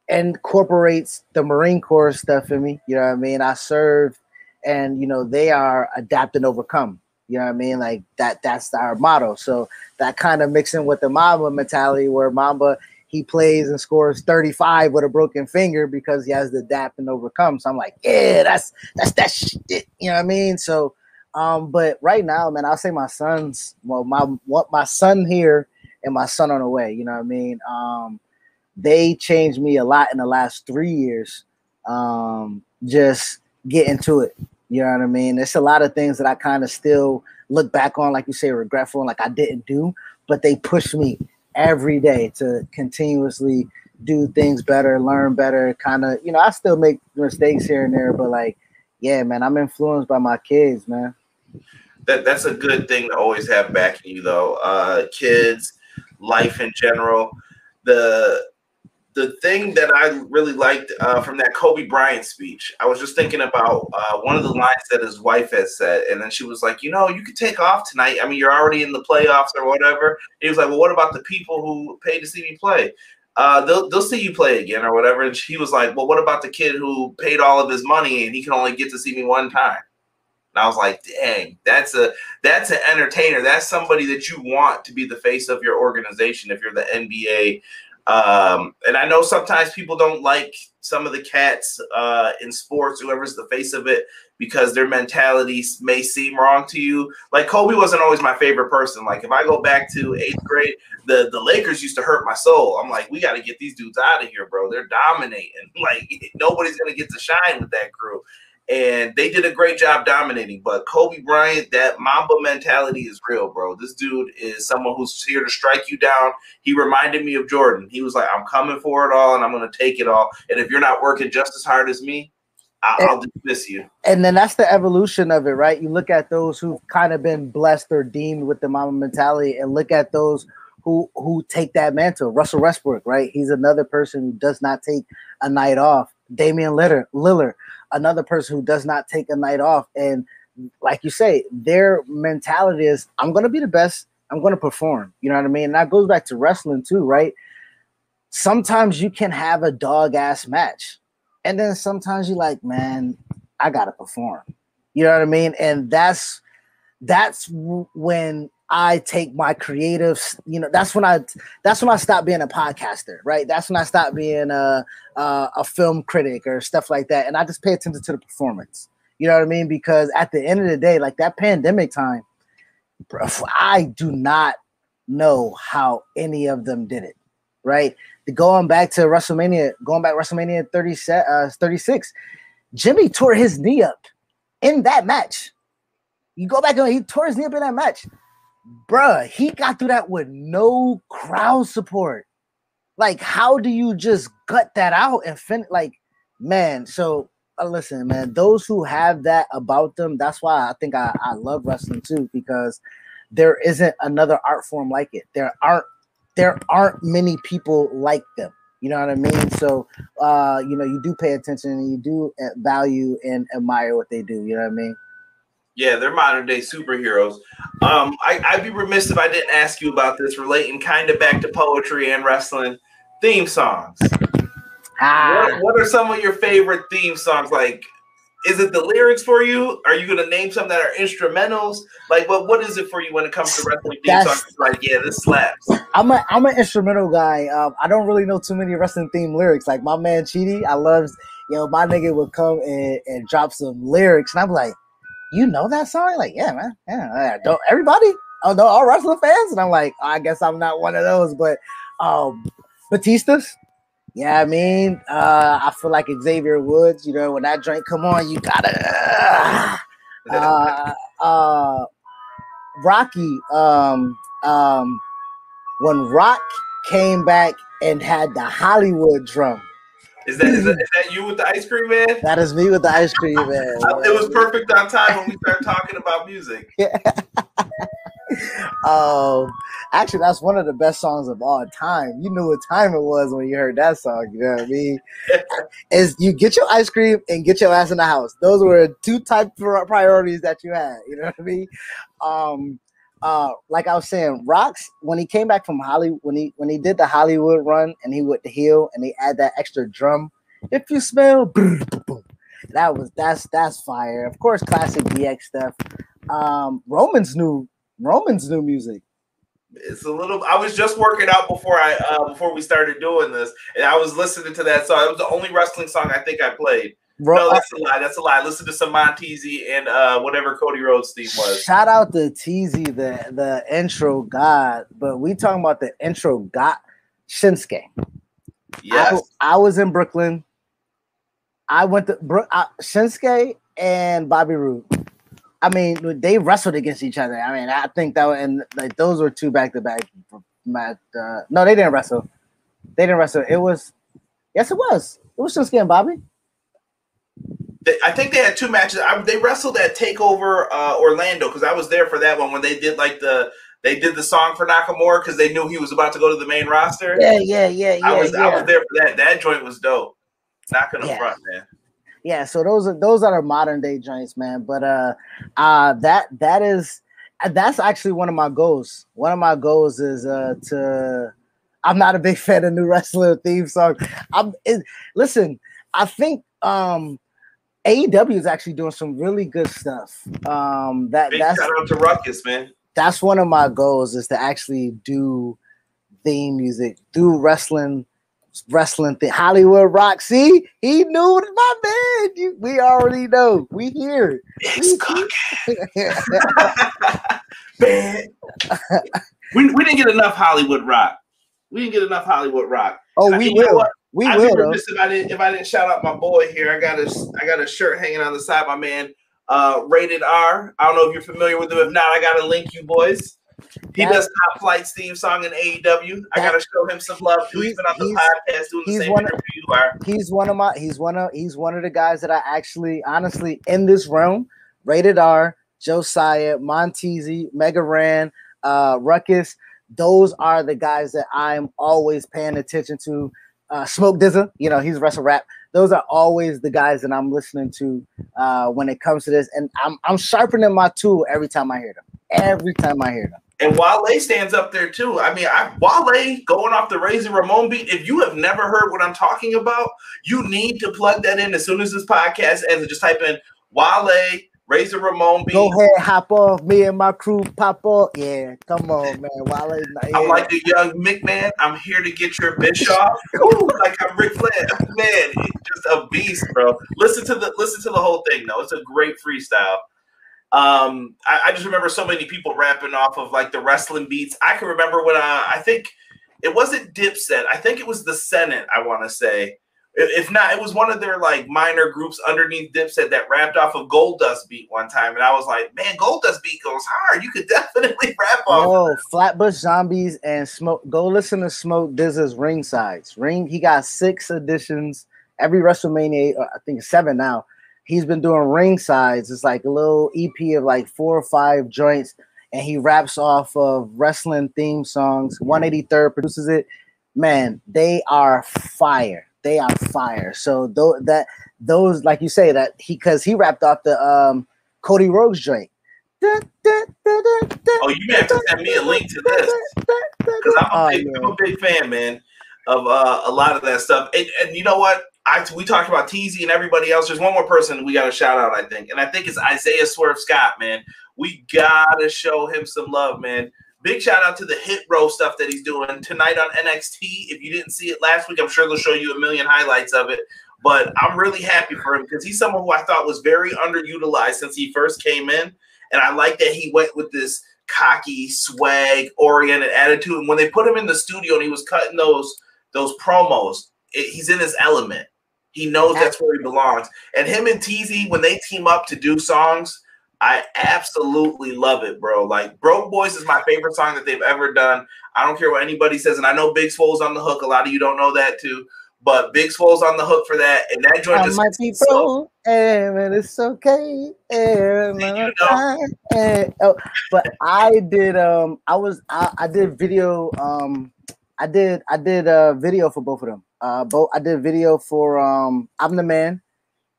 incorporates the Marine Corps stuff in me. You know what I mean? I served, and they are adapt and overcome. You know what I mean? Like that's our motto. So that kind of mixing with the Mamba mentality, where Mamba, he plays and scores 35 with a broken finger because he has to adapt and overcome. So I'm like, yeah, that's that shit. You know what I mean? So but right now, man, I'll say my sons, my son here and my son on the way, you know what I mean? They changed me a lot in the last 3 years. Just getting to it. You know what I mean? There's a lot of things that I kind of still look back on, like you say, regretful, and like I didn't do, but they pushed me every day to continuously do things better, learn better. Kind of, I still make mistakes here and there, but like, yeah, man, I'm influenced by my kids, man. That's a good thing to always have backing you, though. Kids, life in general. The thing that I really liked from that Kobe Bryant speech, I was just thinking about one of the lines that his wife had said, and then she was like, you could take off tonight. I mean, you're already in the playoffs or whatever. He was like, well, what about the people who paid to see me play? They'll see you play again or whatever. And he was like, well, what about the kid who paid all of his money and he can only get to see me one time? And I was like, dang, that's an entertainer. That's somebody that you want to be the face of your organization if you're the NBA. And I know sometimes people don't like some of the cats in sports, whoever's the face of it, because their mentality may seem wrong to you. Like Kobe wasn't always my favorite person. Like if I go back to 8th grade, the Lakers used to hurt my soul. I'm like, we got to get these dudes out of here, bro. They're dominating. Like nobody's going to get to shine with that crew. And they did a great job dominating. But Kobe Bryant, that Mamba mentality is real, bro. This dude is someone who's here to strike you down. He reminded me of Jordan. He was like, I'm coming for it all, and I'm going to take it all. And if you're not working just as hard as me, I'll dismiss you. And then that's the evolution of it, right? You look at those who've kind of been blessed or deemed with the Mamba mentality, and look at those who take that mantle. Russell Westbrook, right? He's another person who does not take a night off. Damian Lillard, another person who does not take a night off. And like you say, their mentality is, I'm going to be the best. I'm going to perform. You know what I mean? And that goes back to wrestling too, right? Sometimes you can have a dog ass match. And then sometimes you're like, man, I got to perform. You know what I mean? And that's when I take my creative, that's when I stop being a podcaster, right? That's when I stop being a film critic or stuff like that. And I just pay attention to the performance. You know what I mean? Because at the end of the day, like that pandemic time, bro, I do not know how any of them did it, right? Going back WrestleMania 36, Jimmy tore his knee up in that match. You go back and he tore his knee up in that match. Bruh, he got through that with no crowd support. Like, how do you just gut that out and finish? Like, man, so listen, man, those who have that about them, that's why I think I love wrestling too, because there isn't another art form like it. There aren't many people like them. You know what I mean? So, you do pay attention and you do value and admire what they do. You know what I mean? Yeah, they're modern day superheroes. I'd be remiss if I didn't ask you about this, relating kind of back to poetry and wrestling. Theme songs. What are some of your favorite theme songs? Like, is it the lyrics for you? Are you going to name some that are instrumentals? Like, what is it for you when it comes to wrestling theme songs? Like, yeah, this slaps. I'm an instrumental guy. I don't really know too many wrestling theme lyrics. Like my man Cheaty, I love, my nigga would come and drop some lyrics, and I'm like, you know that song? Like, yeah, man. Yeah, don't everybody? Oh no, all wrestling fans? And I'm like, I guess I'm not one of those. But Batista's, yeah, I mean, I feel like Xavier Woods. When that joint come on, you gotta. Rocky. When Rock came back and had the Hollywood drum. Is that you with the ice cream man? That is me with the ice cream man. It was perfect on time when we started talking about music. Yeah. Actually, that's one of the best songs of all time. You knew what time it was when you heard that song. You know what I mean? Is you get your ice cream and get your ass in the house. Those were two type priorities that you had. You know what I mean? Like I was saying, Rocks, when he came back from Hollywood, when he did the Hollywood run and he went to heel and they add that extra drum, if you smell, boom, boom, that's fire. Of course, classic DX stuff. Roman's new music. It's a little. I was just working out before we started doing this, and I was listening to that song. It was the only wrestling song I think I played. No, that's a lie. That's a lie. Listen to some Monteezy and whatever Cody Rhodes theme was. Shout out to Teezy, the intro god. But we talking about the intro god, Shinsuke. Yes. I was in Brooklyn. I went to Shinsuke and Bobby Roode. I mean, they wrestled against each other. I mean, I think that and like those were two back-to-back No, they didn't wrestle. They didn't wrestle. It was yes, it was. It was Shinsuke and Bobby. I think they had 2 matches. They wrestled at Takeover Orlando because I was there for that one when they did the song for Nakamura because they knew he was about to go to the main roster. Yeah. I was there for that. That joint was dope. Not gonna front, man. Yeah, so those are the modern day joints, man. But that's actually one of my goals. One of my goals is to. I'm not a big fan of new wrestler theme songs. Listen, I think AEW is actually doing some really good stuff. Big shout out to Ruckus, man. That's one of my goals is to actually do theme music, do wrestling thing. Hollywood Rock. See, he knew my man. We already know. We here. It's man. We didn't get enough Hollywood Rock. Oh, we will. We I'd will. be remiss if I didn't shout out my boy here. I got a shirt hanging on the side. My man, Rated R. I don't know if you're familiar with him. If not, I got to link you boys. He does Top Flight's theme song in AEW. I got to show him some love too. He's been on the podcast doing the same interview you are. He's one of the guys that I actually, honestly, in this realm, Rated R, Josiah, Montezi, Mega Ran, Ruckus. Those are the guys that I'm always paying attention to. Smoke Dizza, he's wrestle rap. Those are always the guys that I'm listening to when it comes to this, and I'm sharpening my tool every time I hear them. And Wale stands up there too. I mean, Wale going off the Razor Ramon beat. If you have never heard what I'm talking about, you need to plug that in as soon as this podcast ends. Just type in Wale Razor Ramon beat. Go ahead, hop off. Me and my crew pop off. Yeah, come on, man. Wale. Yeah. I'm like a young McMahon. I'm here to get your bitch off. Ooh, like I'm Ric Flair. Man, he's just a beast, bro. Listen to the whole thing, though. It's a great freestyle. I just remember so many people rapping off of like the wrestling beats. I can remember when I think it wasn't Dipset. I think it was the Senate. I want to say, if not, it was one of their like minor groups underneath Dipset that rapped off of Goldust beat one time, and I was like, man, Goldust beat goes hard. You could definitely rap off. Oh, Flatbush Zombies and Smoke. Go listen to Smoke Dizza's Ringsides. He got 6 editions. Every WrestleMania, I think 7 now. He's been doing Ringsides. It's like a little EP of like 4 or 5 joints, and he raps off of wrestling theme songs. 183rd produces it. Man, they are fire. They are fire. So those, like you say, that because he rapped off the Cody Rhodes joint. Oh, you have to send me a link to this because I'm a big fan, man, of a lot of that stuff. And you know what? We talked about Teasy and everybody else. There's one more person we got to shout out, I think. And I think it's Isaiah Swerve Scott, man. We got to show him some love, man. Big shout out to the Hit Row stuff that he's doing tonight on NXT. If you didn't see it last week, I'm sure they'll show you a million highlights of it. But I'm really happy for him because he's someone who I thought was very underutilized since he first came in. And I like that he went with this cocky, swag-oriented attitude. And when they put him in the studio and he was cutting those promos, he's in his element. He knows that's where he belongs. And him and Teasy, when they team up to do songs, I absolutely love it, bro. Like, Broke Boys is my favorite song that they've ever done. I don't care what anybody says. And I know Big Swole's on the hook. A lot of you don't know that, too. But Big Swole's on the hook for that. And that joint just might be pro, and it's okay. But I did I did video I did a video for both of them. I did video for I'm the Man.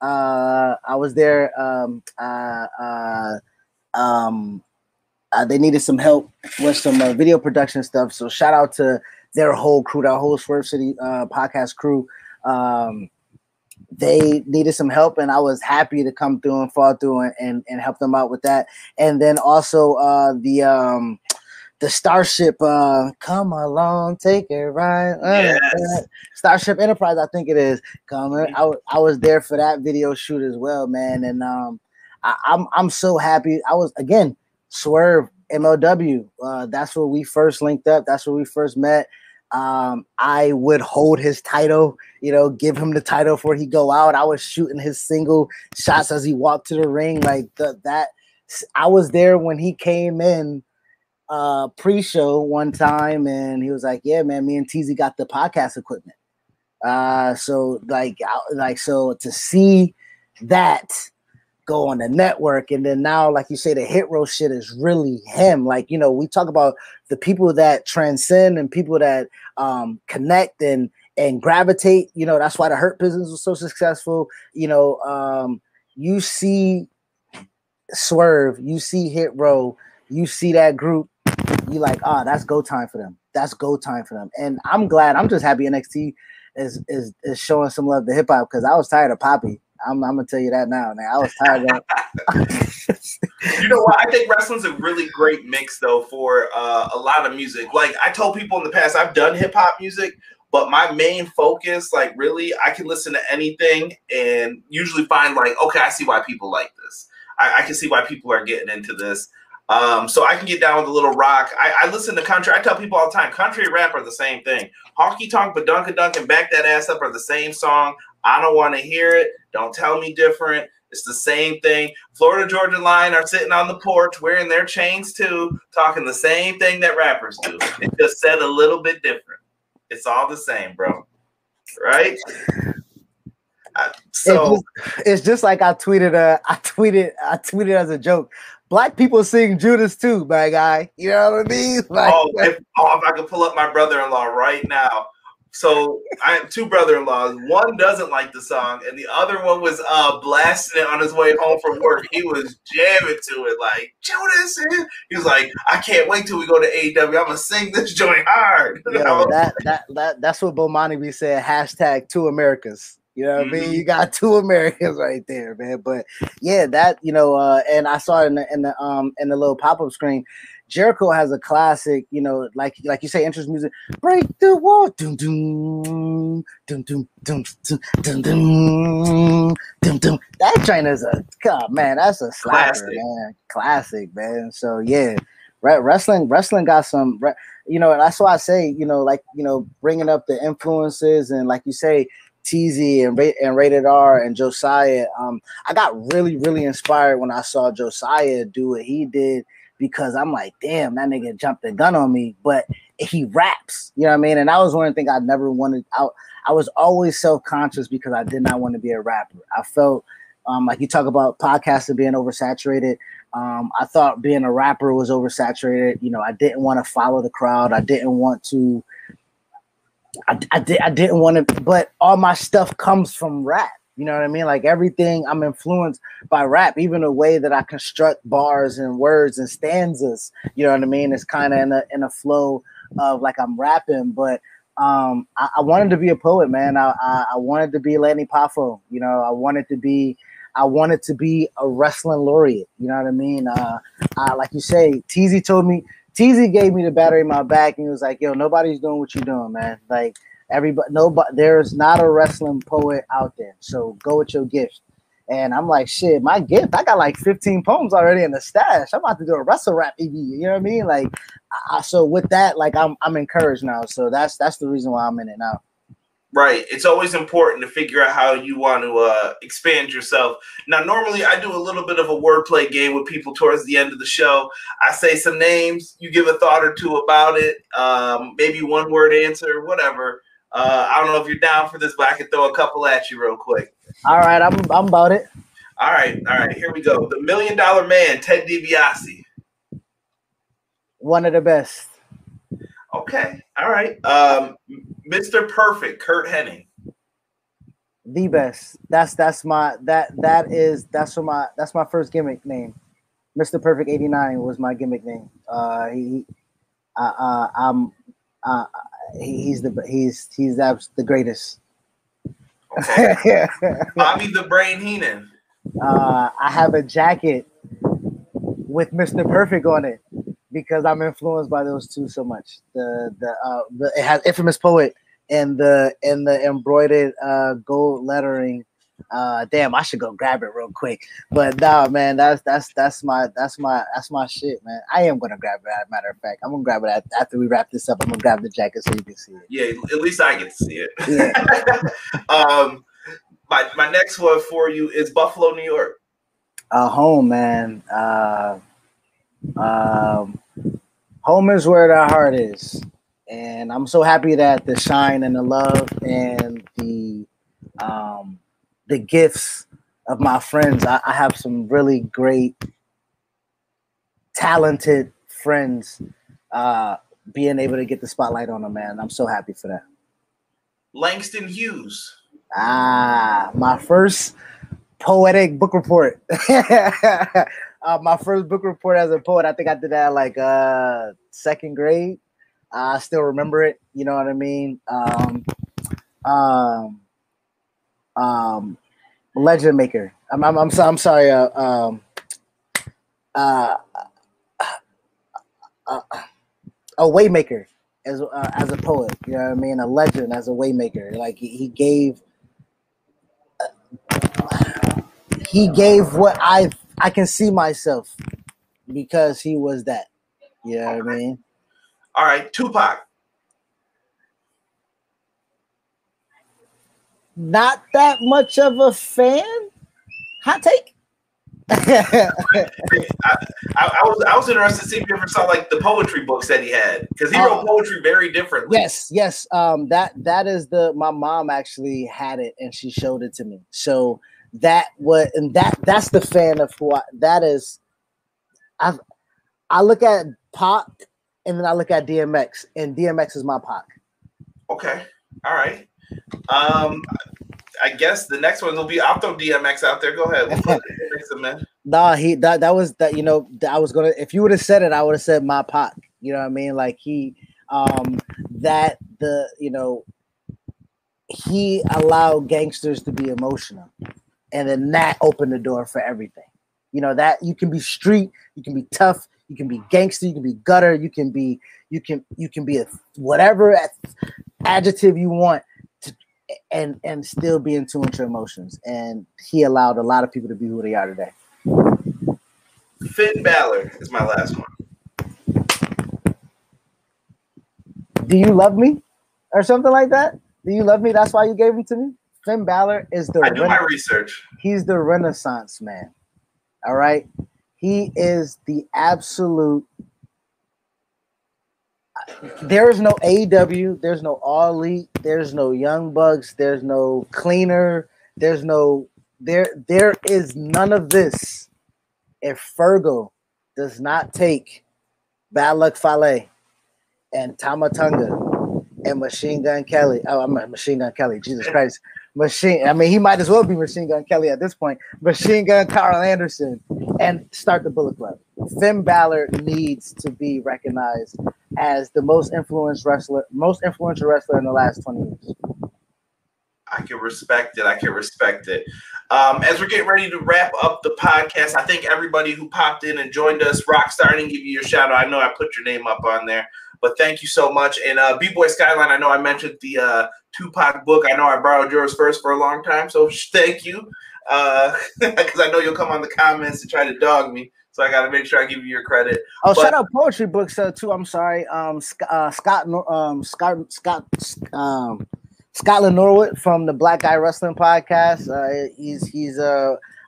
I was there. They needed some help with some video production stuff. So shout out to their whole crew, that whole Swerve City podcast crew. They needed some help, and I was happy to come through and fall through and help them out with that. And then also the Starship, come along, take it right. Yes. Starship Enterprise, I think it is. I was there for that video shoot as well, man. And I'm so happy. I was, again, Swerve, MLW. That's where we first linked up. That's where we first met. I would hold his title, give him the title before he go out. I was shooting his single shots as he walked to the ring. Like that. I was there when he came in. pre-show one time, and he was like, "Yeah, man, me and TZ got the podcast equipment." So so to see that go on the network, and then now, like you say, the Hit Row shit is really him. Like, you know, we talk about the people that transcend and people that connect and gravitate. You know, that's why the Hurt business was so successful. You know, you see Swerve, you see Hit Row, you see that group, you like, that's go time for them. That's go time for them. And I'm glad. I'm just happy NXT is showing some love to hip hop, because I was tired of Poppy. I'm gonna tell you that now, man. I was tired of. You know what? I think wrestling's a really great mix, though, for a lot of music. Like, I told people in the past, I've done hip hop music, but my main focus, like, really, I can listen to anything and usually find, like, okay, I see why people like this. I can see why people are getting into this. So I can get down with a little rock. I listen to country. I tell people all the time, country and rap are the same thing. Honky Tonk Badunka and Back That Ass Up are the same song. I don't want to hear it. Don't tell me different. It's the same thing. Florida Georgia Line are sitting on the porch wearing their chains too, talking the same thing that rappers do. It's just said a little bit different. It's all the same, bro. Right? So it's just like I tweeted as a joke. Black people sing Judas too, my guy. You know what I mean? Like, if I could pull up my brother-in-law right now. So I have two brother-in-laws. One doesn't like the song, and the other one was blasting it on his way home from work. He was jamming to it like, Judas. He was like, I can't wait till we go to AEW. I'm gonna sing this joint hard. Yo, that's what Bomani be saying. # 2 Americas. You know what I mean? You got 2 Americans right there, man. But yeah, that, you know, and I saw it in the little pop-up screen. Jericho has a classic, you know, like you say, interest music. Break the wall, doom doom doom doom doom doom doom doom doom. That joint is man, that's a slapper, man. Classic, man. So yeah, wrestling got some, you know, and that's why I say, you know, like, you know, bringing up the influences, and like you say, TZ and Rated R and Josiah. I got really, really inspired when I saw Josiah do what he did, because I'm like, damn, that nigga jumped the gun on me, but he raps, you know what I mean? And that was one thing I never wanted out. I was always self-conscious because I did not want to be a rapper. I felt like you talk about podcasting being oversaturated. I thought being a rapper was oversaturated. You know, I didn't want to follow the crowd. I didn't want to. I didn't want to, but all my stuff comes from rap. You know what I mean? Like everything, I'm influenced by rap, even the way that I construct bars and words and stanzas. You know what I mean? It's kind of in a flow of like I'm rapping, but I wanted to be a poet, man. I wanted to be Lenny Poffo. You know, I wanted to be a wrestling laureate. You know what I mean? Like you say, TZ gave me the battery in my back, and he was like, yo, nobody's doing what you're doing, man. Like, there's not a wrestling poet out there. So go with your gift. And I'm like, shit, my gift, I got like 15 poems already in the stash. I'm about to do a wrestle rap EV. You know what I mean? Like, so with that, like, I'm encouraged now. So that's the reason why I'm in it now. Right. It's always important to figure out how you want to expand yourself. Now, normally I do a little bit of a wordplay game with people towards the end of the show. I say some names, you give a thought or two about it, maybe one word answer, whatever. I don't know if you're down for this, but I can throw a couple at you real quick. All right, I'm about it. All right, here we go. The $1 Million Man, Ted DiBiase. One of the best. Okay, all right. Mr. Perfect, Kurt Hennig. The best. That's my first gimmick name. Mr. Perfect 89 was my gimmick name. He's the greatest. Okay. Bobby the Brain Heenan. I have a jacket with Mr. Perfect on it because I'm influenced by those two so much. It has infamous poet and the embroidered gold lettering. Damn, I should go grab it real quick. But nah, man, that's my shit, man. I am gonna grab it. As a matter of fact, I'm gonna grab it after we wrap this up. I'm gonna grab the jacket so you can see it. Yeah, at least I get to see it. Yeah. My next one for you is Buffalo, New York. Home, man. Home is where the heart is, and I'm so happy that the shine and the love and the gifts of my friends. I have some really great, talented friends. Being able to get the spotlight on them, man, I'm so happy for that. Langston Hughes. My first poetic book report. My first book report as a poet. I think I did that like second grade. I still remember it. You know what I mean? Legend maker. I'm sorry. A waymaker as a poet. You know what I mean? A legend as a waymaker. Like he gave what I can see myself because he was that. You know what I mean? All right, Tupac. Not that much of a fan. Hot take. I was interested to see if you ever saw like the poetry books that he had, because he wrote poetry very differently. Yes. That is my mom actually had it and she showed it to me. So that's the fan of who that is. I look at Pac and then I look at DMX, and DMX is my Pac. Okay, all right. I guess the next one will be, I'll throw DMX out there. Go ahead. Man. Nah, that was that. You know, I was gonna. If you would have said it, I would have said my Pac. You know what I mean? Like he allowed gangsters to be emotional, and then that opened the door for everything. You know that you can be street, you can be tough, you can be gangster, you can be gutter, you can be a whatever adjective you want. And still be in tune with your emotions. And he allowed a lot of people to be who they are today. Finn Balor is my last one. Do you love me? Or something like that? Do you love me? That's why you gave him to me? Finn Balor is I do my research. He's the Renaissance man. All right? He is the absolute. There is no AEW, there's no All Elite, there's no Young Bucks, there's no Cleaner, there is none of this if Fergal does not take Bad Luck Fale and Tama Tonga and Machine Gun Kelly. Oh, I'm Machine Gun Kelly, Jesus Christ. He might as well be Machine Gun Kelly at this point. Machine Gun Carl Anderson and start the Bullet Club. Finn Balor needs to be recognized as the most influential wrestler in the last 20 years. I can respect it. As we're getting ready to wrap up the podcast, I think everybody who popped in and joined us, Rockstar, I didn't give you your shout out. I know I put your name up on there, but thank you so much. And B-Boy Skyline, I know I mentioned the Tupac book. I know I borrowed yours first for a long time, so thank you. Because I know you'll come on the comments and try to dog me. So I got to make sure I give you your credit. Shout out poetry books too. I'm sorry, Scotland Norwood from the Black Guy Wrestling Podcast.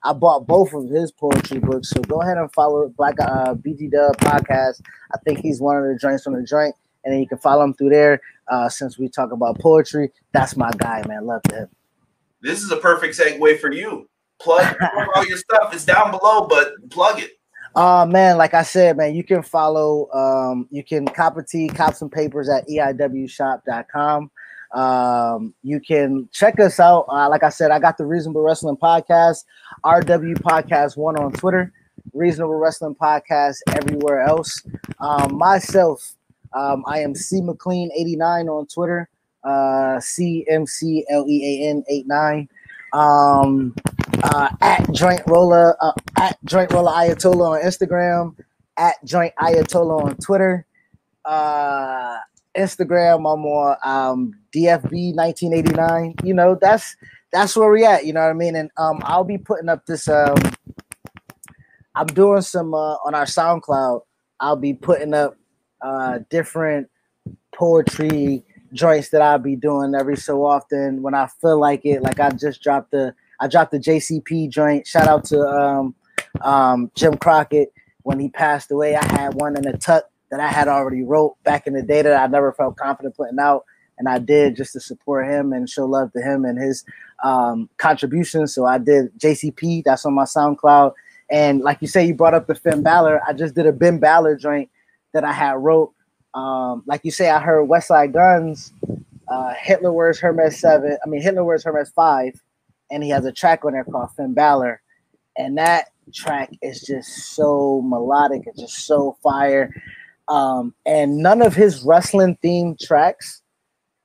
I bought both of his poetry books, so go ahead and follow Black BG Dub Podcast. I think he's one of the joints on the joint, and then you can follow him through there. Since we talk about poetry, that's my guy, man. Love to him. This is a perfect segue for you. Plug all your stuff. It's down below, but plug it. Man, like I said, man, you can follow, you can cop some papers at eiwshop.com. You can check us out. Like I said, I got the Reasonable Wrestling Podcast, RW Podcast 1 on Twitter, Reasonable Wrestling Podcast everywhere else. Myself, I am C McLean 89 on Twitter, CMCLEAN 89. At Joint Roller Ayatollah on Instagram, at Joint Ayatollah on Twitter. Instagram, I'm on DFB 1989. You know, that's where we at. You know what I mean? And I'll be putting up this. I'm doing some on our SoundCloud. I'll be putting up different poetry joints that I'll be doing every so often when I feel like it. Like I dropped the JCP joint. Shout out to Jim Crockett when he passed away. I had one in a tuck that I had already wrote back in the day that I never felt confident putting out. And I did just to support him and show love to him and his contributions. So I did JCP, that's on my SoundCloud. And like you say, you brought up the Finn Balor. I just did a Ben Balor joint that I had wrote. Like you say, I heard Westside Gunn's Hitler Wears Hermes 7. I mean, Hitler Wears Hermes 5. And he has a track on there called Finn Balor. And that track is just so melodic. It's just so fire. And none of his wrestling themed tracks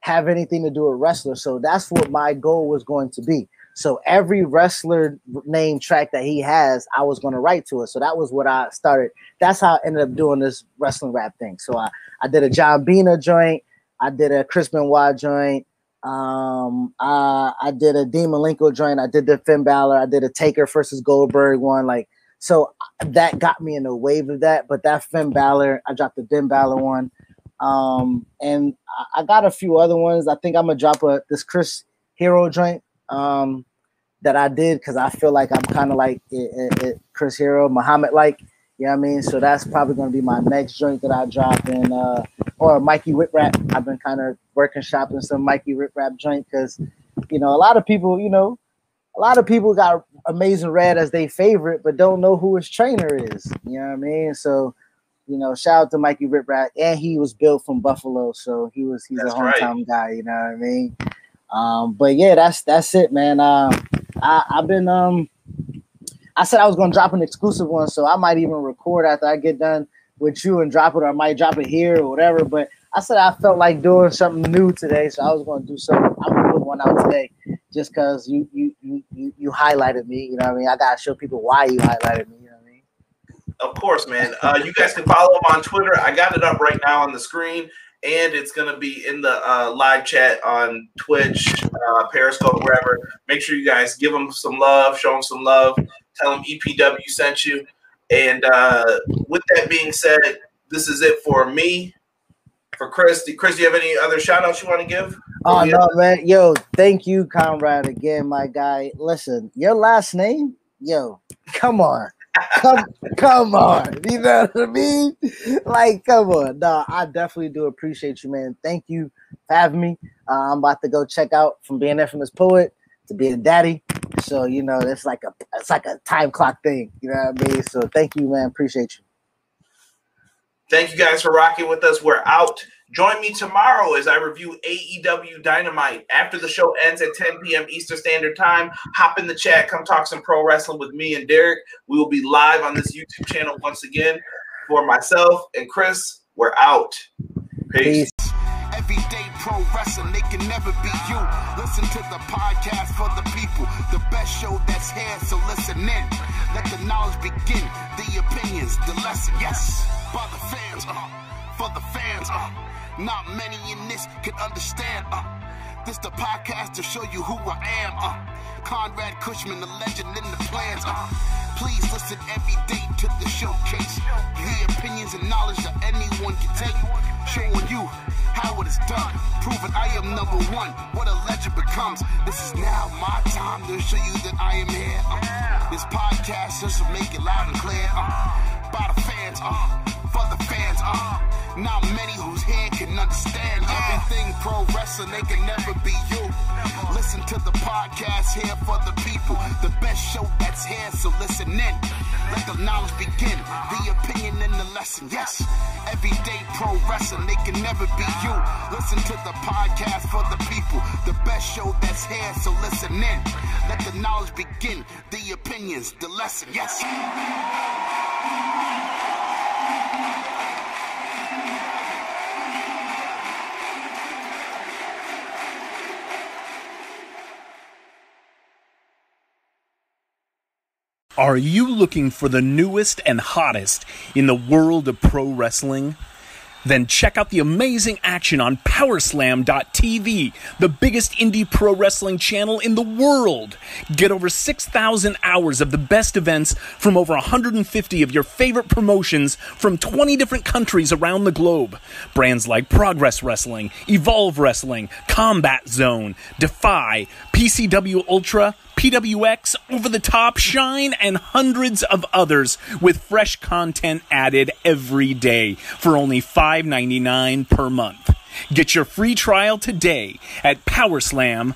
have anything to do with wrestlers. So that's what my goal was going to be. So every wrestler name track that he has, I was going to write to it. So that was what I started. That's how I ended up doing this wrestling rap thing. So I did a John Cena joint. I did a Chris Benoit joint. I did a Dean Malenko joint. I did the Finn Balor. I did a Taker versus Goldberg one. Like, so that got me in the wave of that. But that Finn Balor, I dropped the Ben Balor one. And I got a few other ones. I think I'm gonna drop this Chris Hero joint that I did because I feel like I'm kind of like Chris Hero, Muhammad like, you know what I mean? So that's probably gonna be my next joint that I drop in, or Mikey Whip Rap. I've been kind of working shopping some Mikey Whip Rap joint because, you know, a lot of people got Amazing Red as their favorite, but don't know who his trainer is. You know what I mean? So, you know, shout out to Mikey Rip Rat, and he was built from Buffalo, so he's a hometown guy. You know what I mean? But yeah, that's it, man. I've been I said I was gonna drop an exclusive one, so I might even record after I get done with you and drop it, or I might drop it here or whatever. But I said I felt like doing something new today, so I was gonna do something. I'm gonna put one out today, just because you highlighted me. You know what I mean? I gotta show people why you highlighted me. You know what I mean? Of course, man. You guys can follow him on Twitter. I got it up right now on the screen, and it's going to be in the live chat on Twitch, Periscope, wherever. Make sure you guys give him some love, show him some love, tell him EPW sent you. And with that being said, this is it for me. For Chris. Chris, do you have any other shout-outs you want to give? Oh, no, man. Yo, thank you, Conrad, again, my guy. Listen, your last name? Yo, come on. Come on. You know what I mean? Like, come on. No, I definitely do appreciate you, man. Thank you for having me. I'm about to go check out from being an infamous poet to being a daddy. So, you know, it's like a time clock thing. You know what I mean? So thank you, man. Appreciate you. Thank you guys for rocking with us. We're out. Join me tomorrow as I review AEW Dynamite. After the show ends at 10 p.m. Eastern Standard Time, hop in the chat. Come talk some pro wrestling with me and Derek. We will be live on this YouTube channel once again. For myself and Chris, we're out. Peace. Everyday pro wrestling, they can never be you. Listen to the podcast for the people. The best show that's here, so listen in. Let the knowledge begin. The opinions, the lesson, yes. By the fans, for the fans, not many in this can understand, this the podcast to show you who I am, Conrad Cushman, the legend in the plans, please listen every day to the showcase, the opinions and knowledge that anyone can take, showing you how it is done, proving I am number one, what a legend becomes. This is now my time to show you that I am here, this podcast just to make it loud and clear, by the fans, for the fans, not many whose head can understand everything pro wrestling, they can never be you. Listen to the podcast here for the people, the best show that's here, so listen in. Let the knowledge begin, the opinion and the lesson, yes. Everyday pro wrestling, they can never be you. Listen to the podcast for the people, the best show that's here, so listen in. Let the knowledge begin, the opinions, the lesson, yes. Are you looking for the newest and hottest in the world of pro wrestling? Then check out the amazing action on Powerslam.tv, the biggest indie pro wrestling channel in the world. Get over 6,000 hours of the best events from over 150 of your favorite promotions from 20 different countries around the globe. Brands like Progress Wrestling, Evolve Wrestling, Combat Zone, Defy, PCW Ultra, PWX, Over the Top, Shine, and hundreds of others with fresh content added every day for only $5.99 per month. Get your free trial today at Powerslam.tv.